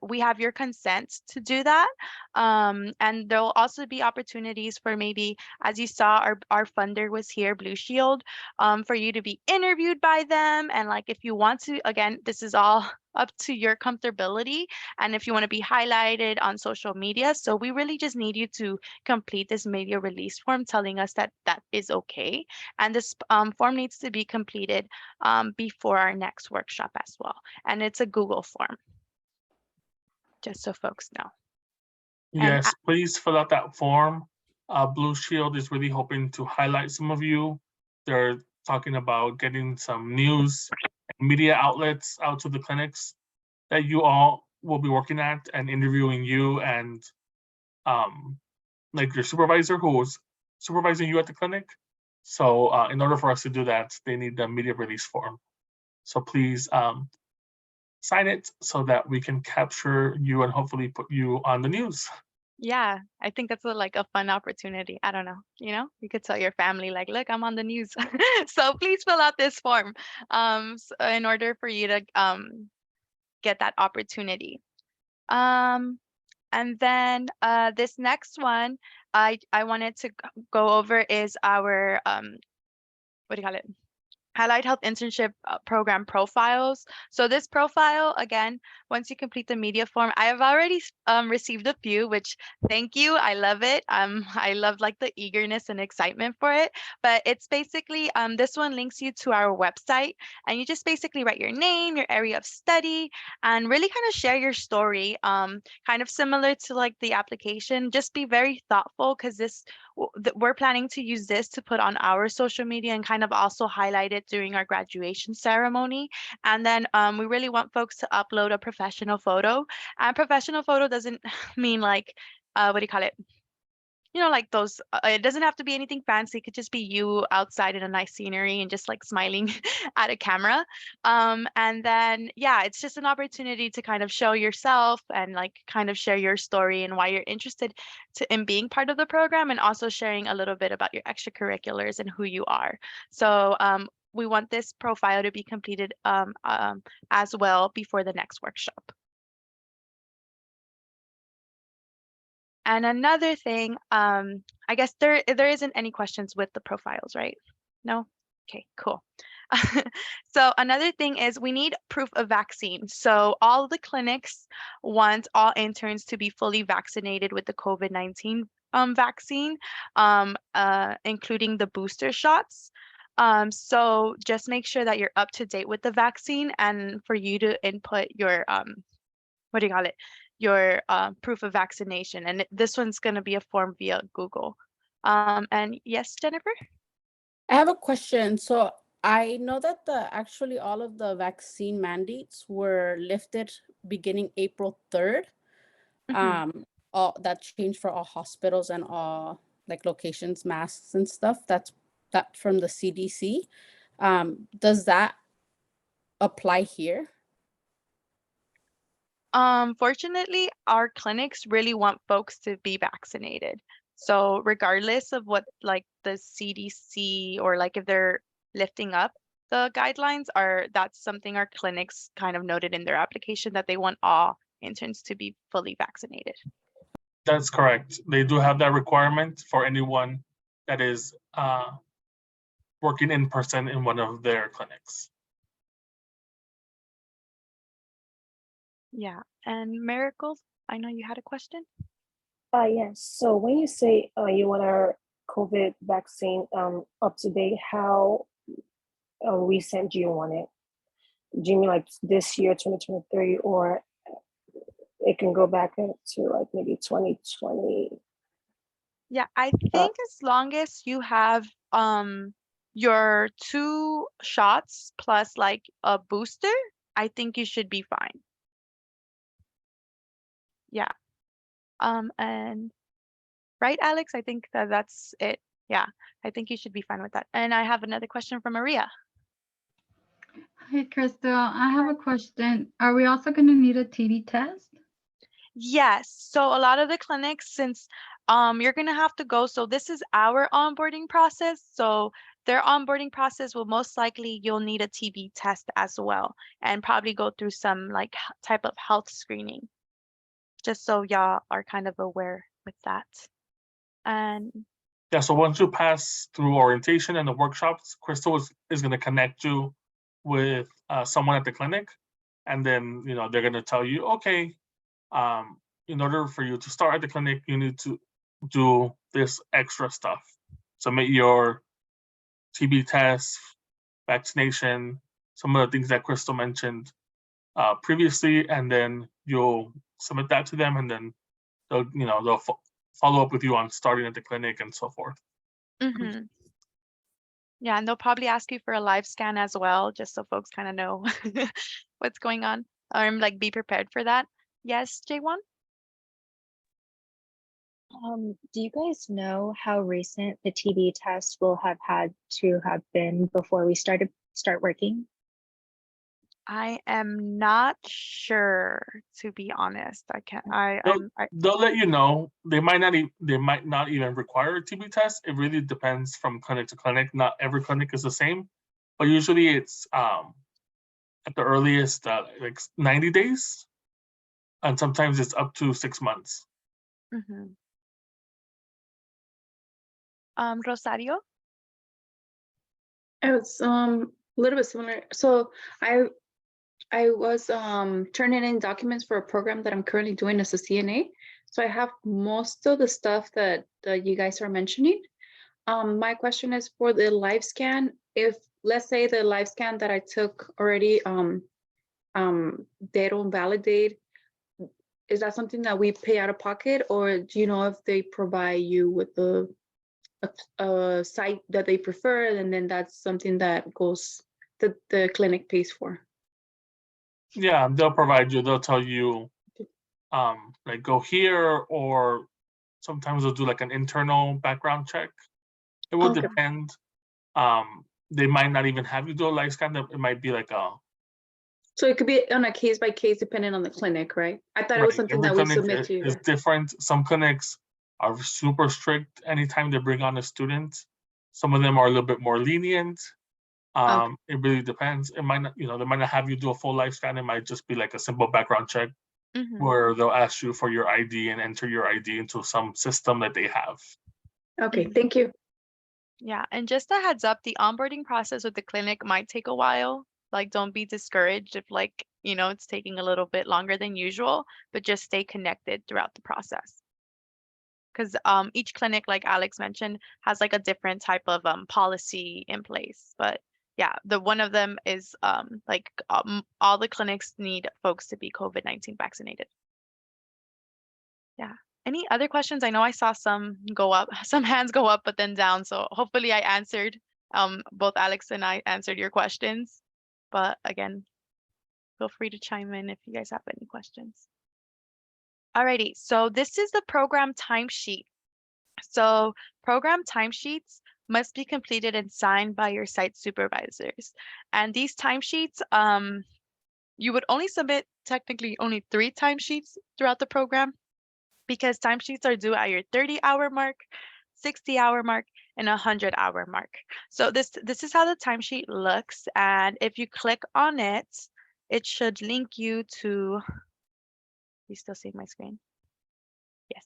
we have your consent to do that. And there'll also be opportunities for maybe, as you saw, our funder was here, Blue Shield, for you to be interviewed by them. And like, if you want to, again, this is all up to your comfortability and if you want to be highlighted on social media. So we really just need you to complete this media release form telling us that that is okay. And this form needs to be completed before our next workshop as well. And it's a Google form, just so folks know. Yes, please fill out that form. Blue Shield is really hoping to highlight some of you. They're talking about getting some news and media outlets out to the clinics that you all will be working at and interviewing you and like your supervisor who's supervising you at the clinic. So in order for us to do that, they need the media release form. So please sign it so that we can capture you and hopefully put you on the news. Yeah, I think that's like a fun opportunity. I don't know, you could tell your family like, look, I'm on the news. So please fill out this form so in order for you to get that opportunity. And then this next one I wanted to go over is our what do you call it? Allied Health Internship Program profiles. So this profile, again, once you complete the media form, I have already received a few, which thank you. I love it. I love like the eagerness and excitement for it. But it's basically, this one links you to our website and you just basically write your name, your area of study, and really kind of share your story. Kind of similar to like the application, just be very thoughtful because we're planning to use this to put on our social media and kind of also highlight it during our graduation ceremony. And then we really want folks to upload a professional photo. And professional photo doesn't mean like, what do you call it? like those, it doesn't have to be anything fancy. It could just be you outside in a nice scenery and just like smiling at a camera. And then, yeah, it's just an opportunity to kind of show yourself and like kind of share your story and why you're interested in being part of the program, and also sharing a little bit about your extracurriculars and who you are. So we want this profile to be completed as well before the next workshop. And another thing, I guess there isn't any questions with the profiles, right? No? Okay, cool. So another thing is we need proof of vaccine. So all the clinics want all interns to be fully vaccinated with the COVID-19 vaccine, including the booster shots. So just make sure that you're up to date with the vaccine, and for you to input your what do you call it? Your proof of vaccination. And this one's going to be a form via Google. And yes, Jennifer? I have a question. So I know that actually all of the vaccine mandates were lifted beginning April 3rd. All that changed for all hospitals and all like locations, masks and stuff. That from the CDC. Does that apply here? Fortunately, our clinics really want folks to be vaccinated. So regardless of what like the CDC or like if they're lifting up the guidelines, that's something our clinics kind of noted in their application, that they want all interns to be fully vaccinated. That's correct. They do have that requirement for anyone that is working in person in one of their clinics. Yeah, and Miracles, I know you had a question. Yes. So when you say you want our COVID vaccine up to date, how recent do you want it? Do you mean like this year, 2023, or it can go back into like maybe 2020? Yeah, I think as long as you have your 2 shots plus like a booster, I think you should be fine. Yeah. And right, Alex, I think that's it. Yeah, I think you should be fine with that. And I have another question from Maria. Hey, Cristal, I have a question. Are we also going to need a TB test? Yes. So a lot of the clinics, since you're going to have to go, so this is our onboarding process. So their onboarding process will most likely, you'll need a TB test as well, and probably go through some like type of health screening, just so y'all are kind of aware with that. And yeah, so once you pass through orientation and the workshops, Cristal is going to connect you with someone at the clinic, and then they're going to tell you, okay, in order for you to start at the clinic, you need to do this extra stuff. Submit your TB test, vaccination, some of the things that Cristal mentioned previously, and then you'll submit that to them, and then they'll follow up with you on starting at the clinic and so forth. Yeah, and they'll probably ask you for a live scan as well, just so folks kind of know what's going on, or like be prepared for that. Yes, J1? Do you guys know how recent the TB test will have had to have been before we start working? I am not sure, to be honest. I can't. They'll let you know. They might not even require a TB test. It really depends from clinic to clinic. Not every clinic is the same, but usually it's at the earliest like 90 days, and sometimes it's up to 6 months. Rosario? It's a little bit similar. So I was turning in documents for a program that I'm currently doing as a CNA. So I have most of the stuff that you guys are mentioning. My question is for the live scan. If let's say the live scan that I took already, they don't validate, is that something that we pay out of pocket, or do you know if they provide you with a site that they prefer, and then that's something that the clinic pays for? Yeah, they'll provide you. They'll tell you, like go here or Sometimes they'll do like an internal background check. It will depend. They might not even have you do a live scan. It might be like a. So it could be on a case by case, depending on the clinic, right? I thought it was something Every that we clinic submit to you. is different. Some clinics are super strict anytime they bring on a student. Some of them are a little bit more lenient. It really depends. It might not, they might not have you do a full live scan. It might just be like a simple background check where they'll ask you for your ID and enter your ID into some system that they have. Okay, thank you. Yeah, and just a heads up, the onboarding process with the clinic might take a while. Like, don't be discouraged if it's taking a little bit longer than usual, but just stay connected throughout the process. Because each clinic, like Alex mentioned, has like a different type of policy in place. But yeah, one of them is all the clinics need folks to be COVID-19 vaccinated. Yeah. Any other questions? I know I saw some go up, some hands go up, but then down. So hopefully I answered, both Alex and I answered your questions. But again, feel free to chime in if you guys have any questions. Alrighty, so this is the program timesheet. So program timesheets must be completed and signed by your site supervisors. And these timesheets, you would only submit technically only 3 timesheets throughout the program, because timesheets are due at your 30-hour mark, 60-hour mark, and 100-hour mark. So this is how the timesheet looks. And if you click on it, it should link you to, you still see my screen? Yes.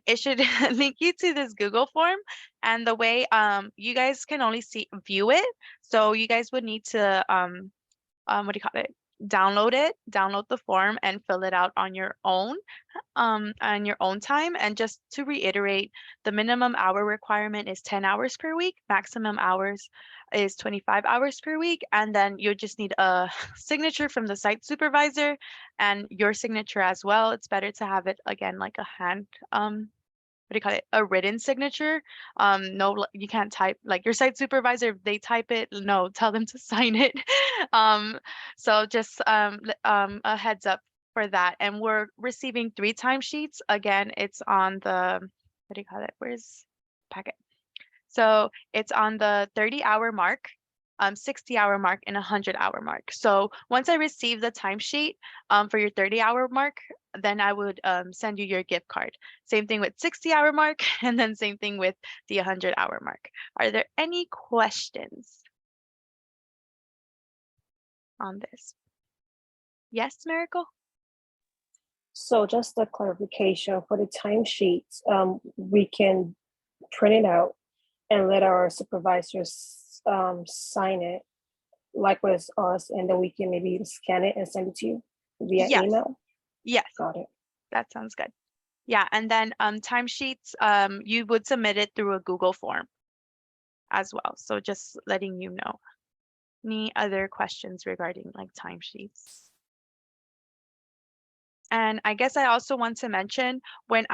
It should link you to this Google form. And the way you guys can only view it. So you guys would need to what do you call it? Download the form and fill it out on your own time. And just to reiterate, the minimum hour requirement is 10 hours per week, maximum hours is 25 hours per week, and then you just need a signature from the site supervisor and your signature as well. It's better to have it again like a hand what do you call it, a written signature. No, you can't type, like your site supervisor, if they type it, no, tell them to sign it. So just a heads up for that. And we're receiving 3 timesheets. Again, it's on the, what do you call it, where's packet? So it's on the 30-hour mark, 60-hour mark, and 100-hour mark. So once I receive the timesheet for your 30-hour mark, then I would send you your gift card. Same thing with 60-hour mark, and then same thing with the 100-hour mark. Are there any questions on this? Yes, Miracle? So just a clarification for the timesheets, we can print it out and let our supervisors sign it, like with us, and then we can maybe scan it and send it to you via email? Yes. Got it. That sounds good. Yeah, and then timesheets, you would submit it through a Google form as well. So just letting you know. Any other questions regarding like timesheets? And I guess I also want to mention, when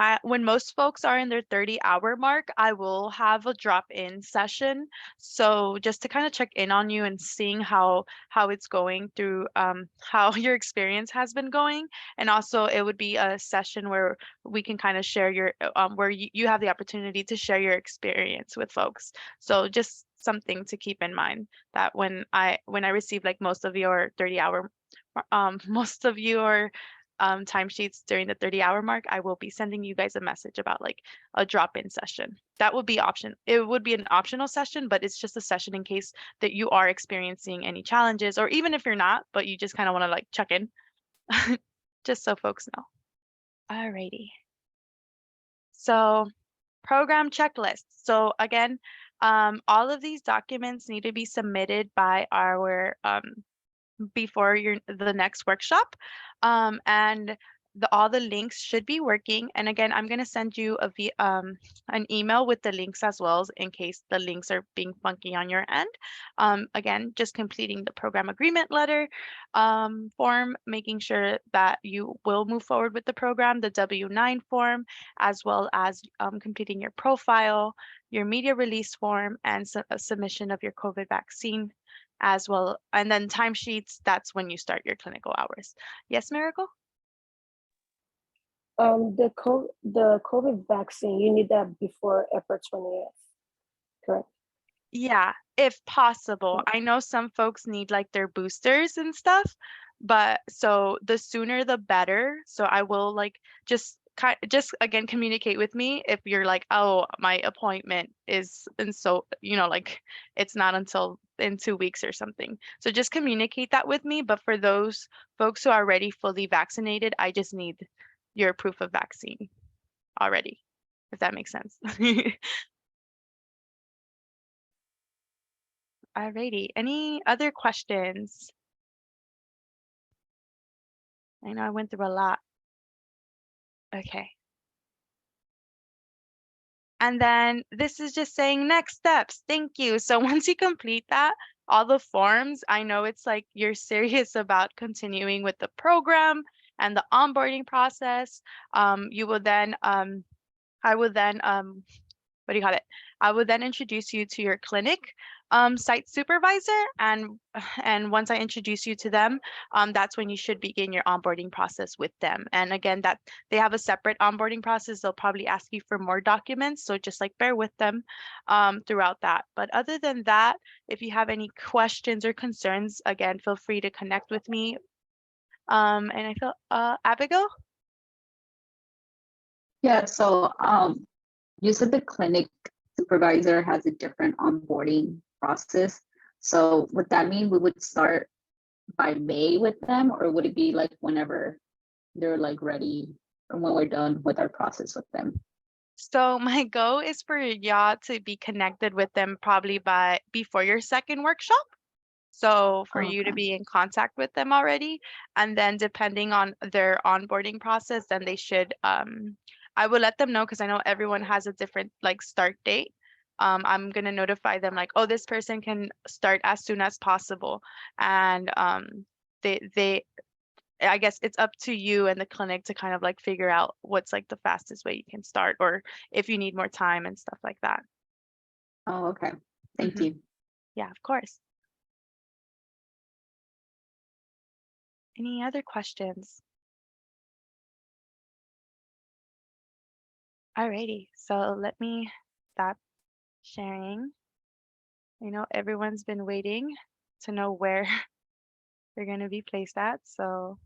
most folks are in their 30-hour mark, I will have a drop-in session. So just to kind of check in on you and seeing how it's going through, how your experience has been going. And also it would be a session where we can kind of share your, where you have the opportunity to share your experience with folks. So just something to keep in mind, that when I receive like most of your 30-hour, most of your timesheets during the 30-hour mark, I will be sending you guys a message about like a drop-in session. That would be it would be an optional session, but it's just a session in case that you are experiencing any challenges, or even if you're not, but you just kind of want to like check in, just so folks know. Alrighty. So program checklist. So again, all of these documents need to be submitted by our before the next workshop, and all the links should be working. And again, I'm going to send you an email with the links as well, in case the links are being funky on your end. Again, just completing the program agreement letter form, making sure that you will move forward with the program, the W-9 form, as well as completing your profile, your media release form, and a submission of your COVID vaccine as well. And then timesheets, that's when you start your clinical hours. Yes, Miracle? The COVID vaccine, you need that before April 20th, correct? Yeah, if possible. I know some folks need like their boosters and stuff, but so the sooner the better. So I will like just again communicate with me if you're like, oh, my appointment is and so like it's not until in 2 weeks or something. So just communicate that with me. But for those folks who are already fully vaccinated, I just need your proof of vaccine already, if that makes sense. Alrighty. Any other questions? I know I went through a lot. Okay. And then this is just saying next steps. Thank you. So once you complete that, all the forms, I know it's like you're serious about continuing with the program and the onboarding process. You will then, I will then, what do you call it? I would then introduce you to your clinic site supervisor, and once I introduce you to them, that's when you should begin your onboarding process with them. And again, that they have a separate onboarding process. They'll probably ask you for more documents, so just like bear with them throughout that. But other than that, if you have any questions or concerns, again, feel free to connect with me. And I feel Abigail. Yeah, so you said the clinic supervisor has a different onboarding process. So would that mean we would start by May with them, or would it be like whenever they're like ready or when we're done with our process with them? So my goal is for y'all to be connected with them probably before your second workshop. So for you to be in contact with them already, and then depending on their onboarding process, then they should I will let them know, because I know everyone has a different like start date. I'm gonna notify them like, oh, this person can start as soon as possible, and they I guess it's up to you and the clinic to kind of like figure out what's like the fastest way you can start, or if you need more time and stuff like that. Oh, okay. Thank you. Yeah, of course. Any other questions? Alrighty, so let me stop sharing. I know everyone's been waiting to know where they're going to be placed at, so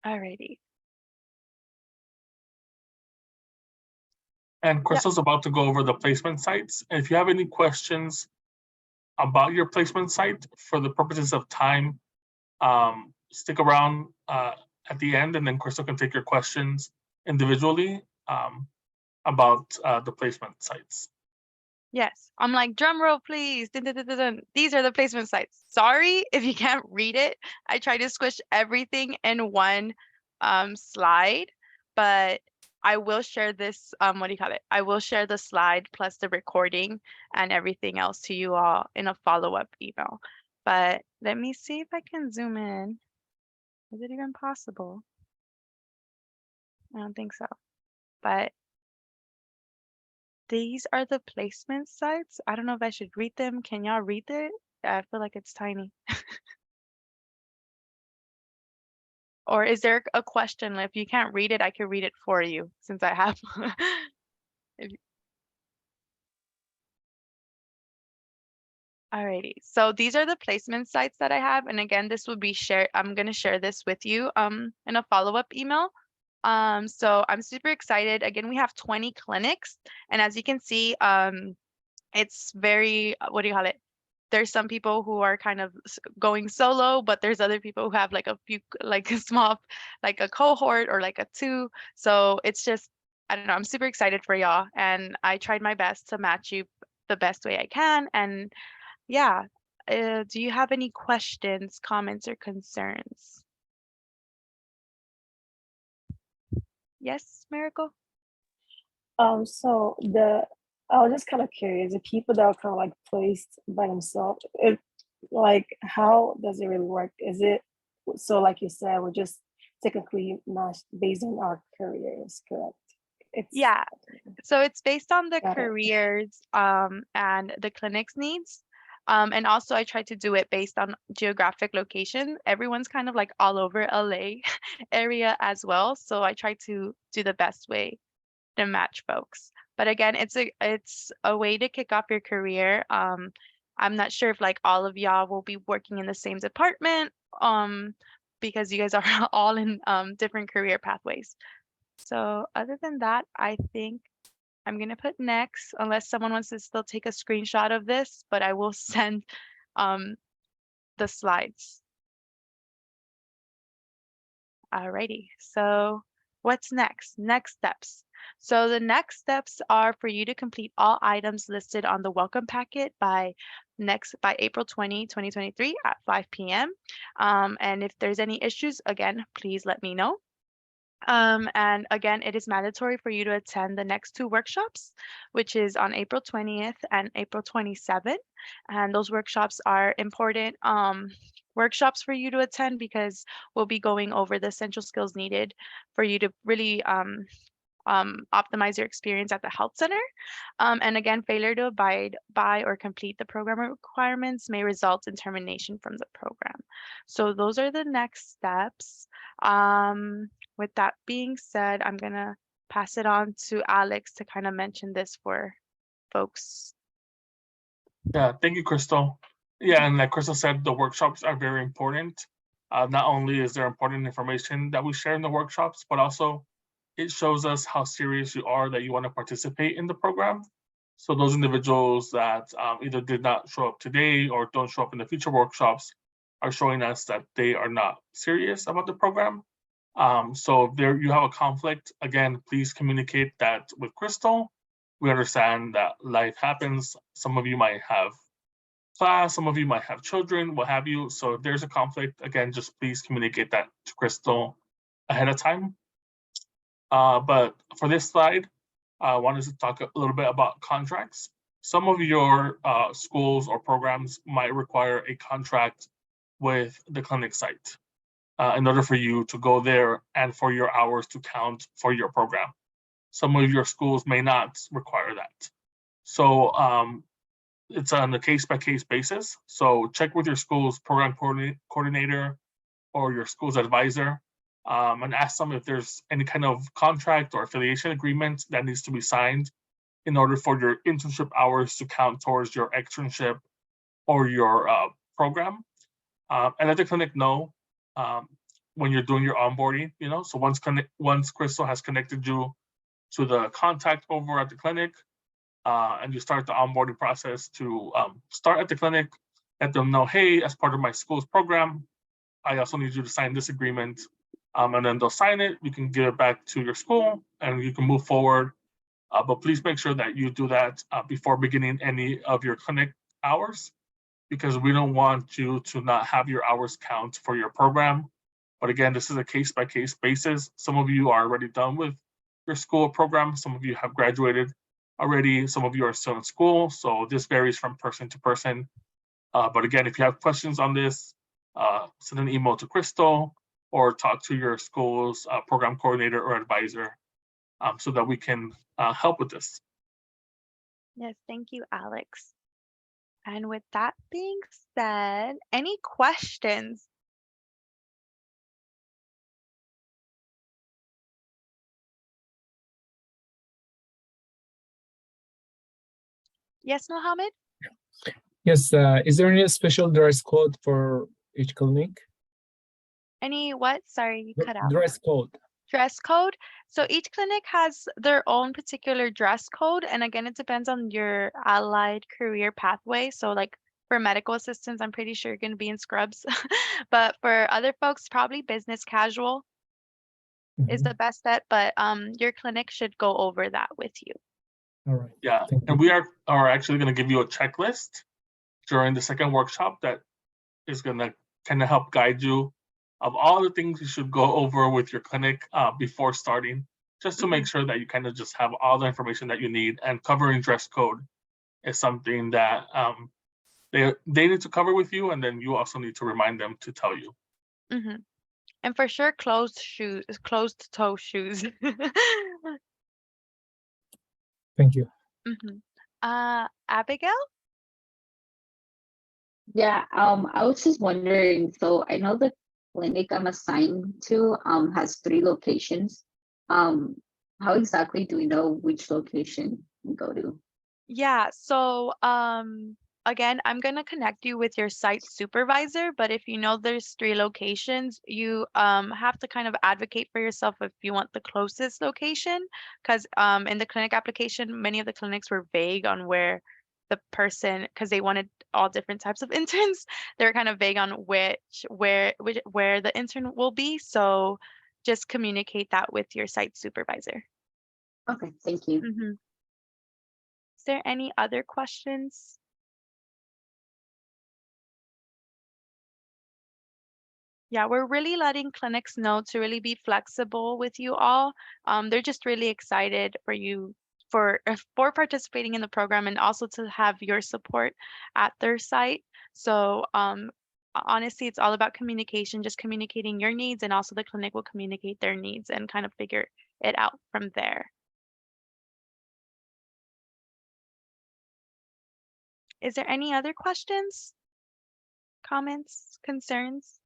alrighty. And Cristal's about to go over the placement sites. And if you have any questions about your placement site for the purposes of time, stick around at the end, and then Cristal can take your questions individually about the placement sites. Yes, I'm like, drum roll, please. Dun, dun, dun, dun, dun. These are the placement sites. Sorry if you can't read it. I try to squish everything in one slide, but I will share this, what do you call it? I will share the slide plus the recording and everything else to you all in a follow-up email. But let me see if I can zoom in. Is it even possible? I don't think so. But these are the placement sites. I don't know if I should read them. Can y'all read it? I feel like it's tiny. Or is there a question? If you can't read it, I can read it for you, since I have. Alrighty, so these are the placement sites that I have. And again, this will be shared. I'm going to share this with you in a follow-up email. So I'm super excited. Again, we have 20 clinics. And as you can see, it's very, what do you call it? There's some people who are kind of going solo, but there's other people who have like a few, like a small, like a cohort or like a two. So it's just, I don't know, I'm super excited for y'all. And I tried my best to match you the best way I can. And yeah, do you have any questions, comments, or concerns? Yes, Miracle? So I was just kind of curious, the people that are kind of like placed by themselves, like how does it really work? Is it so like you said, we're just technically not based on our careers, correct? Yeah. So it's based on the Got it. careers and the clinic's needs. And also I try to do it based on geographic location. Everyone's kind of like all over LA area as well. So I try to do the best way to match folks. But again, it's a way to kick off your career. I'm not sure if like all of y'all will be working in the same department because you guys are all in different career pathways. So other than that, I think I'm gonna put next, unless someone wants to still take a screenshot of this, but I will send um, the slides. Alrighty, so what's next? Next steps. So the next steps are for you to complete all items listed on the welcome packet by April 20, 2023 at 5 p.m. And if there's any issues, again, please let me know. And again, it is mandatory for you to attend the next two workshops, which is on April 20th and April 27th. And those workshops are important workshops for you to attend because we'll be going over the essential skills needed for you to really optimize your experience at the health center. And again, failure to abide by or complete the program requirements may result in termination from the program. So those are the next steps. With that being said, I'm gonna pass it on to Alex to kind of mention this for folks. Yeah, thank you, Cristal. Yeah, and like Cristal said, the workshops are very important. Not only is there important information that we share in the workshops, but also it shows us how serious you are that you want to participate in the program. So those individuals that either did not show up today or don't show up in the future workshops are showing us that they are not serious about the program. So if there you have a conflict, again, please communicate that with Cristal. We understand that life happens. Some of you might have class, some of you might have children, what have you. So if there's a conflict, again, just please communicate that to Cristal ahead of time. But for this slide, I wanted to talk a little bit about contracts. Some of your schools or programs might require a contract with the clinic site in order for you to go there and for your hours to count for your program. Some of your schools may not require that. So it's on a case-by-case basis. So check with your school's program coordinator or your school's advisor and ask them if there's any kind of contract or affiliation agreement that needs to be signed in order for your internship hours to count towards your externship or your program. And let the clinic know when you're doing your onboarding, so once Cristal has connected you to the contact over at the clinic and you start the onboarding process to start at the clinic, let them know, hey, as part of my school's program, I also need you to sign this agreement. And then they'll sign it, you can give it back to your school and you can move forward. But please make sure that you do that before beginning any of your clinic hours, because we don't want you to not have your hours count for your program. But again, this is a case-by-case basis. Some of you are already done with your school program. Some of you have graduated already. Some of you are still in school. So this varies from person to person. But again, if you have questions on this, send an email to Cristal or talk to your school's program coordinator or advisor so that we can help with this. Yes, thank you, Alex. And with that being said, any questions? Yes, Mohammed? Yes, is there any special dress code for each clinic? Any what? Sorry, you cut out. Dress code. Dress code. So each clinic has their own particular dress code. And again, it depends on your allied career pathway. So like for medical assistants, I'm pretty sure you're going to be in scrubs. But for other folks, probably business casual is the best bet. But your clinic should go over that with you. All right. Yeah, and we are actually going to give you a checklist during the second workshop that is going to kind of help guide you of all the things you should go over with your clinic before starting, just to make sure that you kind of just have all the information that you need. And covering dress code is something that they need to cover with you, and then you also need to remind them to tell you. Mm-hmm. And for sure, closed toe shoes. Thank you. Abigail? Yeah, I was just wondering, so I know the clinic I'm assigned to has 3 locations. How exactly do we know which location we go to? Yeah, so again, I'm gonna connect you with your site supervisor, but if you know there's 3 locations, you have to kind of advocate for yourself if you want the closest location, because in the clinic application, many of the clinics were vague on where the person, because they wanted all different types of interns, they're kind of vague on where the intern will be. So just communicate that with your site supervisor. Okay, thank you. Is there any other questions? Yeah, we're really letting clinics know to really be flexible with you all. They're just really excited for you for participating in the program and also to have your support at their site. So honestly, it's all about communication, just communicating your needs, and also the clinic will communicate their needs and kind of figure it out from there. Is there any other questions, comments, concerns?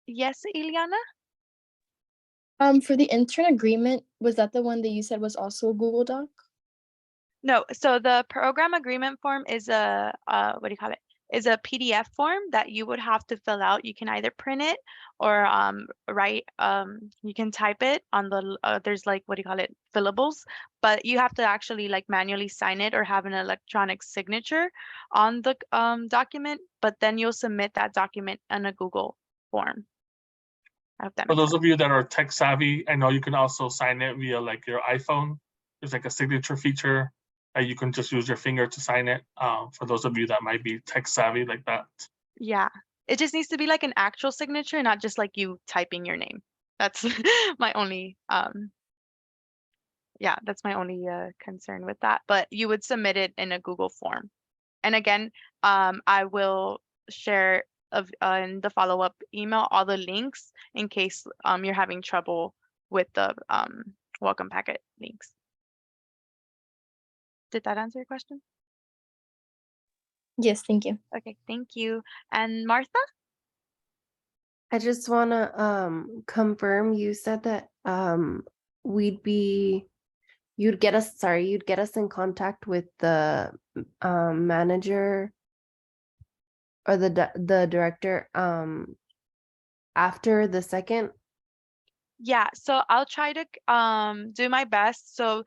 Yes, Ileana? For the intern agreement, was that the one that you said was also a Google Doc? No, so the program agreement form is a what do you call it? Is a PDF form that you would have to fill out. You can either print it or write. You can type it on the there's like what do you call it? Fillables, but you have to actually like manually sign it or have an electronic signature on the document. But then you'll submit that document in a Google form. I hope that For makes those of you that are tech savvy, I know you can also sign it via like your iPhone. There's like a signature feature. You can just use your finger to sign it. For those of you that might be tech savvy like that. Yeah, it just needs to be like an actual signature, not just like you typing your name. That's my only yeah, that's my only concern with that. But you would submit it in a Google form. And again, I will share in the follow-up email all the links in case you're having trouble with the welcome packet links. Did that answer your question? Yes, thank you. Okay, thank you. And Martha? I just want to confirm you said that you'd get us in contact with the manager or the director after the second. Yeah, so I'll try to do my best. So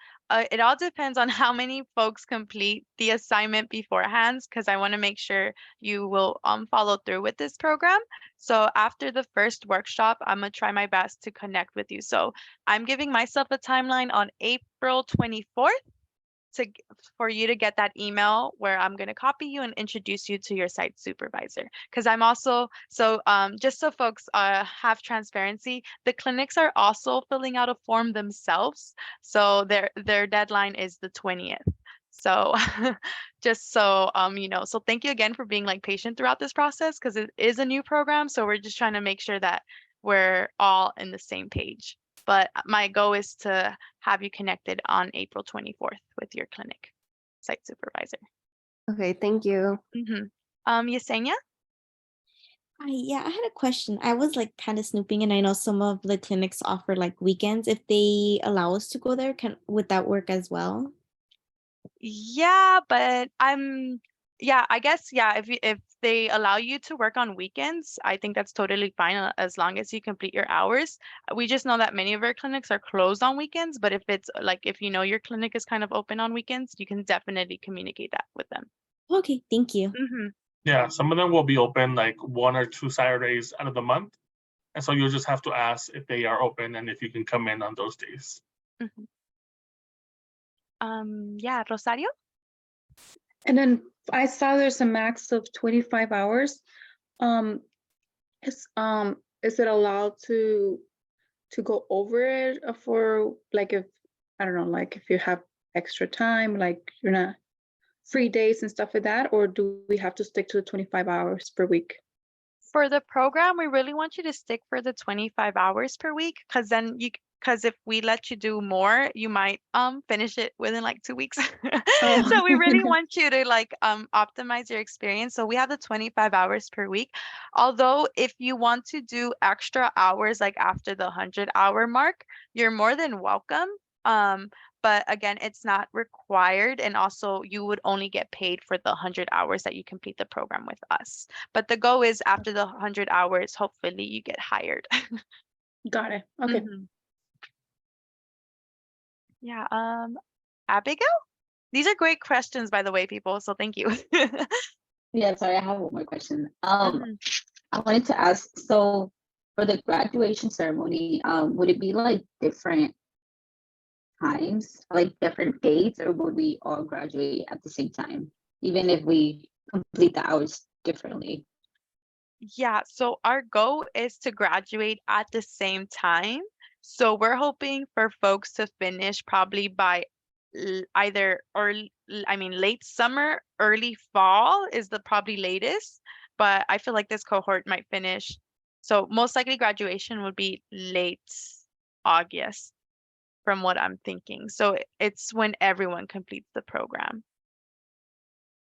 it all depends on how many folks complete the assignment beforehand, because I want to make sure you will follow through with this program. So after the first workshop, I'm gonna try my best to connect with you. So I'm giving myself a timeline on April 24th for you to get that email where I'm going to copy you and introduce you to your site supervisor. Because I'm also, so just so folks have transparency, the clinics are also filling out a form themselves. So their deadline is the 20th. So just so you know, so thank you again for being like patient throughout this process, because it is a new program. So we're just trying to make sure that we're all in the same page. But my goal is to have you connected on April 24th with your clinic site supervisor. Okay, thank you. Yesenia? Yeah, I had a question. I was like kind of snooping, and I know some of the clinics offer like weekends. If they allow us to go there, would that work as well? Yeah, but yeah, I guess yeah, if they allow you to work on weekends, I think that's totally fine as long as you complete your hours. We just know that many of our clinics are closed on weekends, but if it's like if you know your clinic is kind of open on weekends, you can definitely communicate that with them. Okay, thank you. Yeah, some of them will be open like 1 or 2 Saturdays out of the month. And so you'll just have to ask if they are open and if you can come in on those days. Yeah, Rosario? And then I saw there's a max of 25 hours. Is it allowed to go over it for like if I don't know, like if you have extra time, like you're not free days and stuff like that, or do we have to stick to the 25 hours per week? For the program, we really want you to stick for the 25 hours per week, because then because if we let you do more, you might finish it within like 2 weeks. Oh. So we really want you to like optimize your experience. So we have the 25 hours per week. Although if you want to do extra hours like after the 100-hour mark, you're more than welcome. But again, it's not required, and also you would only get paid for the 100 hours that you complete the program with us. But the goal is after the 100 hours, hopefully you get hired. Got it. Okay. Mhm. Yeah, Abigail? These are great questions, by the way, people, so thank you. Yeah, sorry, I have one more question. Mhm. I wanted to ask, so for the graduation ceremony, would it be like different times, like different dates, or would we all graduate at the same time, even if we complete the hours differently? Yeah, so our goal is to graduate at the same time. So we're hoping for folks to finish probably by either late summer, early fall is the probably latest. But I feel like this cohort might finish. So most likely graduation would be late August from what I'm thinking. So it's when everyone completes the program.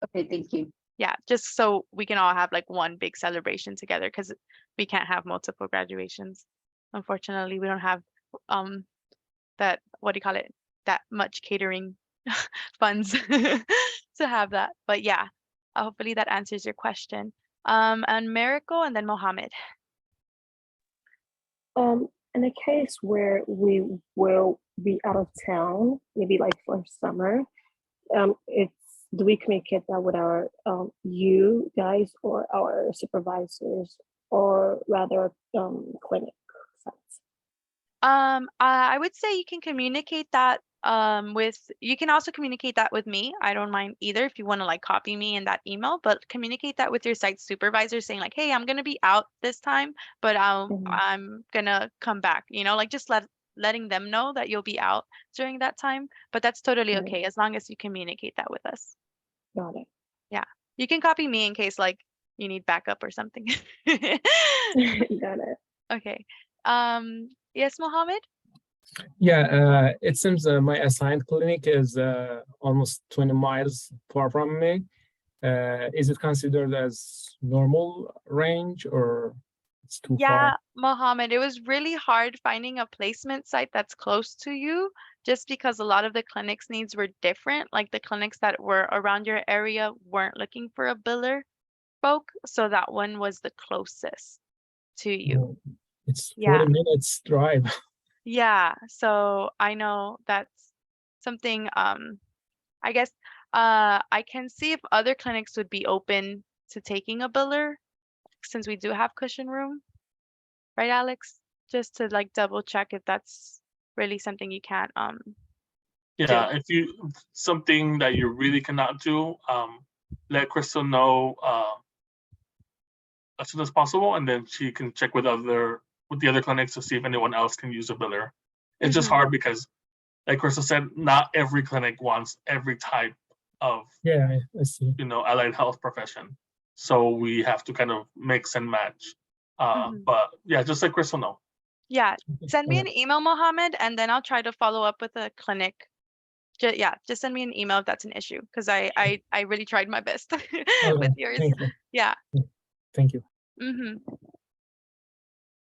Okay, thank you. Yeah, just so we can all have like one big celebration together, because we can't have multiple graduations. Unfortunately, we don't have that, what do you call it, that much catering funds to have that. But yeah, hopefully that answers your question. And Miracle and then Mohammed. In a case where we will be out of town, maybe like for summer, it's do we communicate that with our you guys or our supervisors, or rather clinic sites? I would say you can communicate that you can also communicate that with me. I don't mind either if you want to like copy me in that email, but communicate that with your site supervisor saying like, hey, I'm gonna be out this time, but I'm gonna come back, like just letting them know that you'll be out during that time. But that's totally Right. okay as long as you communicate that with us. Got it. Yeah. You can copy me in case like you need backup or something. Got it. Okay. Yes, Mohammed? Yeah, it seems my assigned clinic is almost 20 miles far from me. Is it considered as normal range, or it's too Yeah, far? Mohammed, it was really hard finding a placement site that's close to you just because a lot of the clinics' needs were different. Like the clinics that were around your area weren't looking for a biller folk, so that one was the closest to you. No, it's Yeah. 40 minutes drive. Yeah, so I know that's something I guess I can see if other clinics would be open to taking a biller since we do have cushion room. Right, Alex? Just to like double check if that's really something you can't Yeah, if you something that you really cannot do, let Cristal know as soon as possible, and then she can check with the other clinics to see if anyone else can use a biller. It's just hard because, like Cristal said, not every clinic wants every type of Yeah, I see. allied health profession. So we have to kind of mix and match. But yeah, just let Cristal know. Yeah, send me an email, Mohammed, and then I'll try to follow up with a clinic. Just send me an email if that's an issue, because I really tried my best with yours. Thank you. Yeah. Thank you.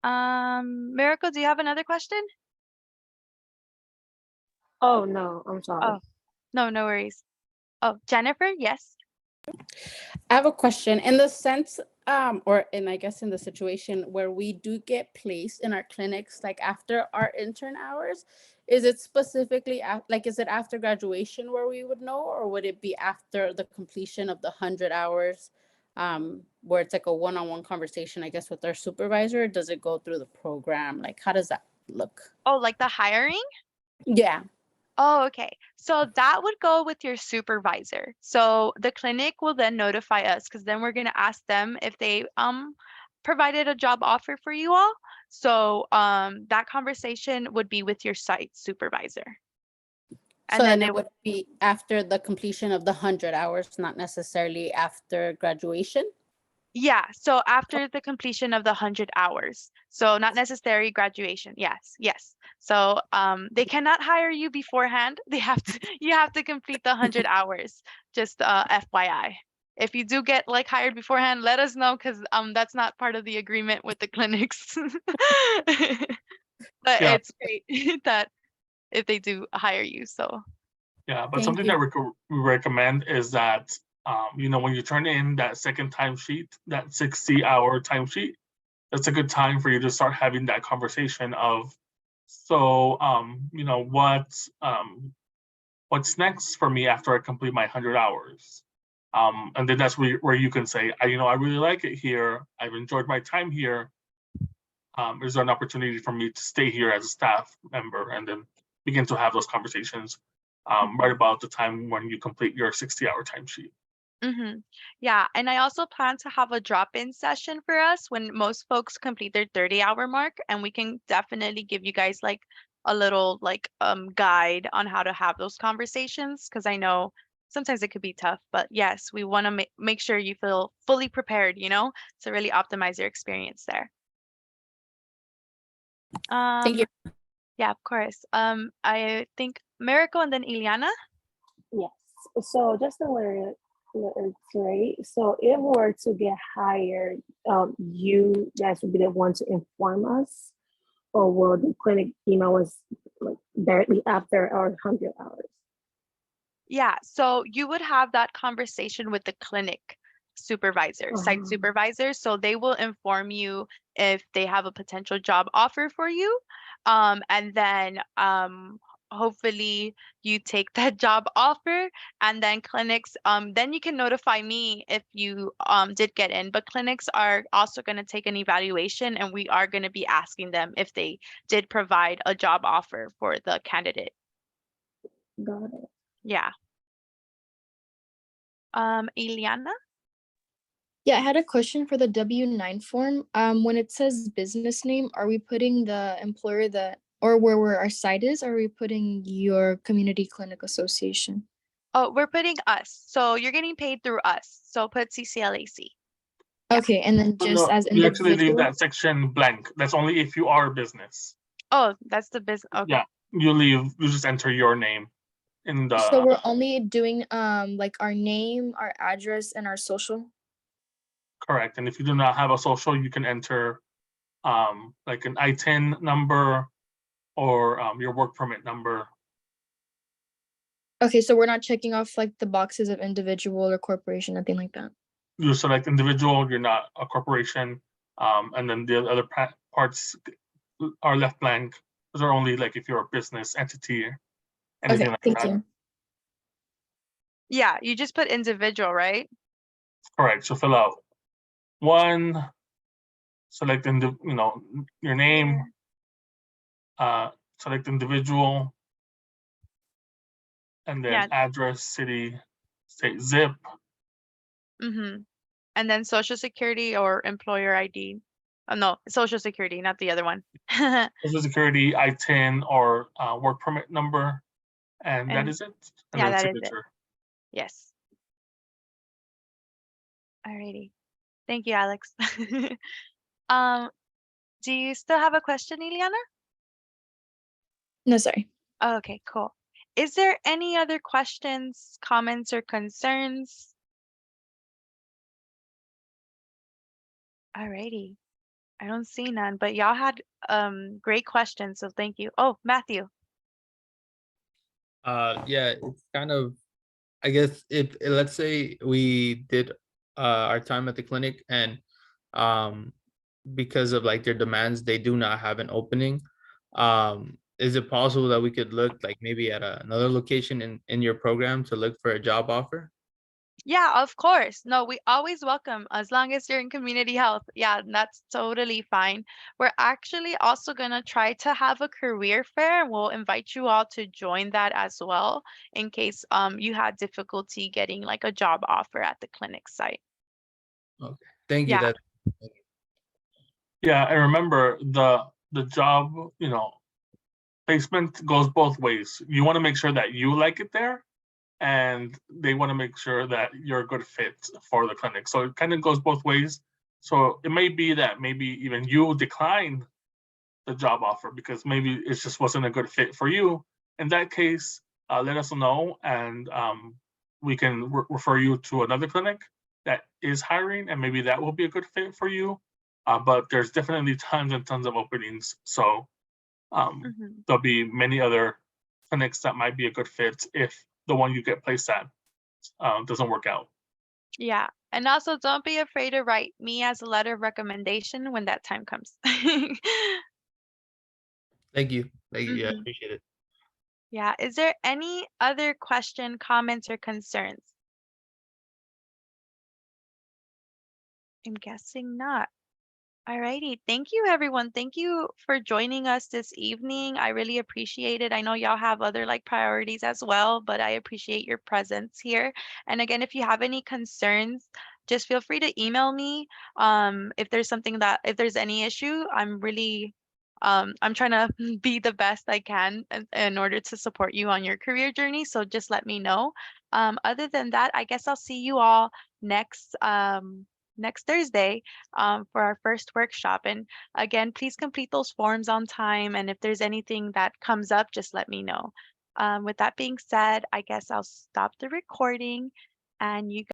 Miracle, do you have another question? Oh no, I'm sorry. Oh, no worries. Oh, Jennifer, yes. I have a question in the sense, I guess in the situation where we do get placed in our clinics, like after our intern hours, is it specifically is it after graduation where we would know, or would it be after the completion of the 100 hours, where it's like a one-on-one conversation, I guess, with our supervisor? Or does it go through the program? Like, how does that look? Oh, like the hiring? Yeah. Oh, okay. So that would go with your supervisor. So the clinic will then notify us, because then we're going to ask them if they provided a job offer for you all. So that conversation would be with your site supervisor. So then it would be after the completion of the 100 hours, not necessarily after graduation? Yeah, so after the completion of the 100 hours. So not necessary graduation. Yes, yes. So they cannot hire you beforehand. They have to you have to complete the 100 hours. Just FYI. If you do get like hired beforehand, let us know because that's not part of the agreement with the clinics. But Yeah, it's great that if they do hire you. So yeah. But Thank something you. that we recommend is that when you turn in that second timesheet, that 60-hour timesheet, that's a good time for you to start having that conversation of, so what's next for me after I complete my 100 hours. And then that's where you can say, I really like it here. I've enjoyed my time here. Is there an opportunity for me to stay here as a staff member, and then begin to have those conversations right about the time when you complete your 60-hour timesheet. Yeah, and I also plan to have a drop-in session for us when most folks complete their 30-hour mark, and we can definitely give you guys like a little like guide on how to have those conversations because I know sometimes it could be tough, but yes, we want to make sure you feel fully prepared, to really optimize your experience there. Thank you. Yeah, of course. I think Miracle and then Ileana. Yes. So just to reiterate, so if we were to get hired, you guys would be the one to inform us, or will the clinic email us like directly after our 100 hours? Yeah, so you would have that conversation with the clinic supervisor, site supervisor. So they will inform you if they have a potential job offer for you. And then hopefully you take that job offer, and then clinics, then you can notify me if you did get in. But clinics are also going to take an evaluation, and we are going to be asking them if they did provide a job offer for the candidate. Got it. Yeah. Ileana? Yeah, I had a question for the W-9 form. When it says business name, are we putting the employer or where our site is, or are we putting your community clinic association? Oh, we're putting us. So you're getting paid through us. So put CCALAC. Okay, and then just No, as you actually leave individual? that section blank. That's only if you are a business. Oh, that's the business. Okay. Yeah, you just enter your name in the. So we're only doing like our name, our address, and our social? Correct. And if you do not have a social, you can enter like an I-10 number or your work permit number. Okay, so we're not checking off like the boxes of individual or corporation, nothing like that. You select individual, you're not a corporation, and then the other parts are left blank. Those are only like if you're a business entity, anything Okay, like thank that. you. Yeah, you just put individual, right? Correct. So fill out one, select your name, select individual, and then Yeah. address, city, state, zip. And then social security or employer ID. Oh, no, social security, not the other one. Social security, I-10, or work permit number, and that is it. And Yeah, then that is it. signature. Yes. Alrighty. Thank you, Alex. Do you still have a question, Ileana? No, sorry. Oh, okay, cool. Is there any other questions, comments, or concerns? Alrighty. I don't see none, but y'all had great questions, so thank you. Oh, Matthew. Yeah, it's kind of, I guess if let's say we did our time at the clinic and because of like their demands, they do not have an opening. Is it possible that we could look like maybe at another location in your program to look for a job offer? Yeah, of course. No, we always welcome as long as you're in community health. Yeah, that's totally fine. We're actually also going to try to have a career fair. We'll invite you all to join that as well in case you had difficulty getting like a job offer at the clinic site. Okay. Thank you. Yeah. Yeah, and remember the job, placement goes both ways. You want to make sure that you like it there, and they want to make sure that you're a good fit for the clinic. So it kind of goes both ways. So it may be that maybe even you decline the job offer because maybe it just wasn't a good fit for you. In that case, let us know, and we can refer you to another clinic that is hiring, and maybe that will be a good fit for you. But there's definitely tons and tons of openings. So there'll be many other clinics that might be a good fit if the one you get placed at doesn't work out. Yeah. And also don't be afraid to write me as a letter of recommendation when that time comes. Thank you. Thank you. Yeah, I Mhm. appreciate it. Yeah. Is there any other question, comments, or concerns? I'm guessing not. Alrighty. Thank you, everyone. Thank you for joining us this evening. I really appreciate it. I know y'all have other like priorities as well, but I appreciate your presence here. And again, if you have any concerns, just feel free to email me. If there's any issue, I'm trying to be the best I can in order to support you on your career journey. So just let me know. Other than that, I guess I'll see you all next Thursday for our first workshop. And again, please complete those forms on time. And if there's anything that comes up, just let me know. With that being said, I guess I'll stop the recording and you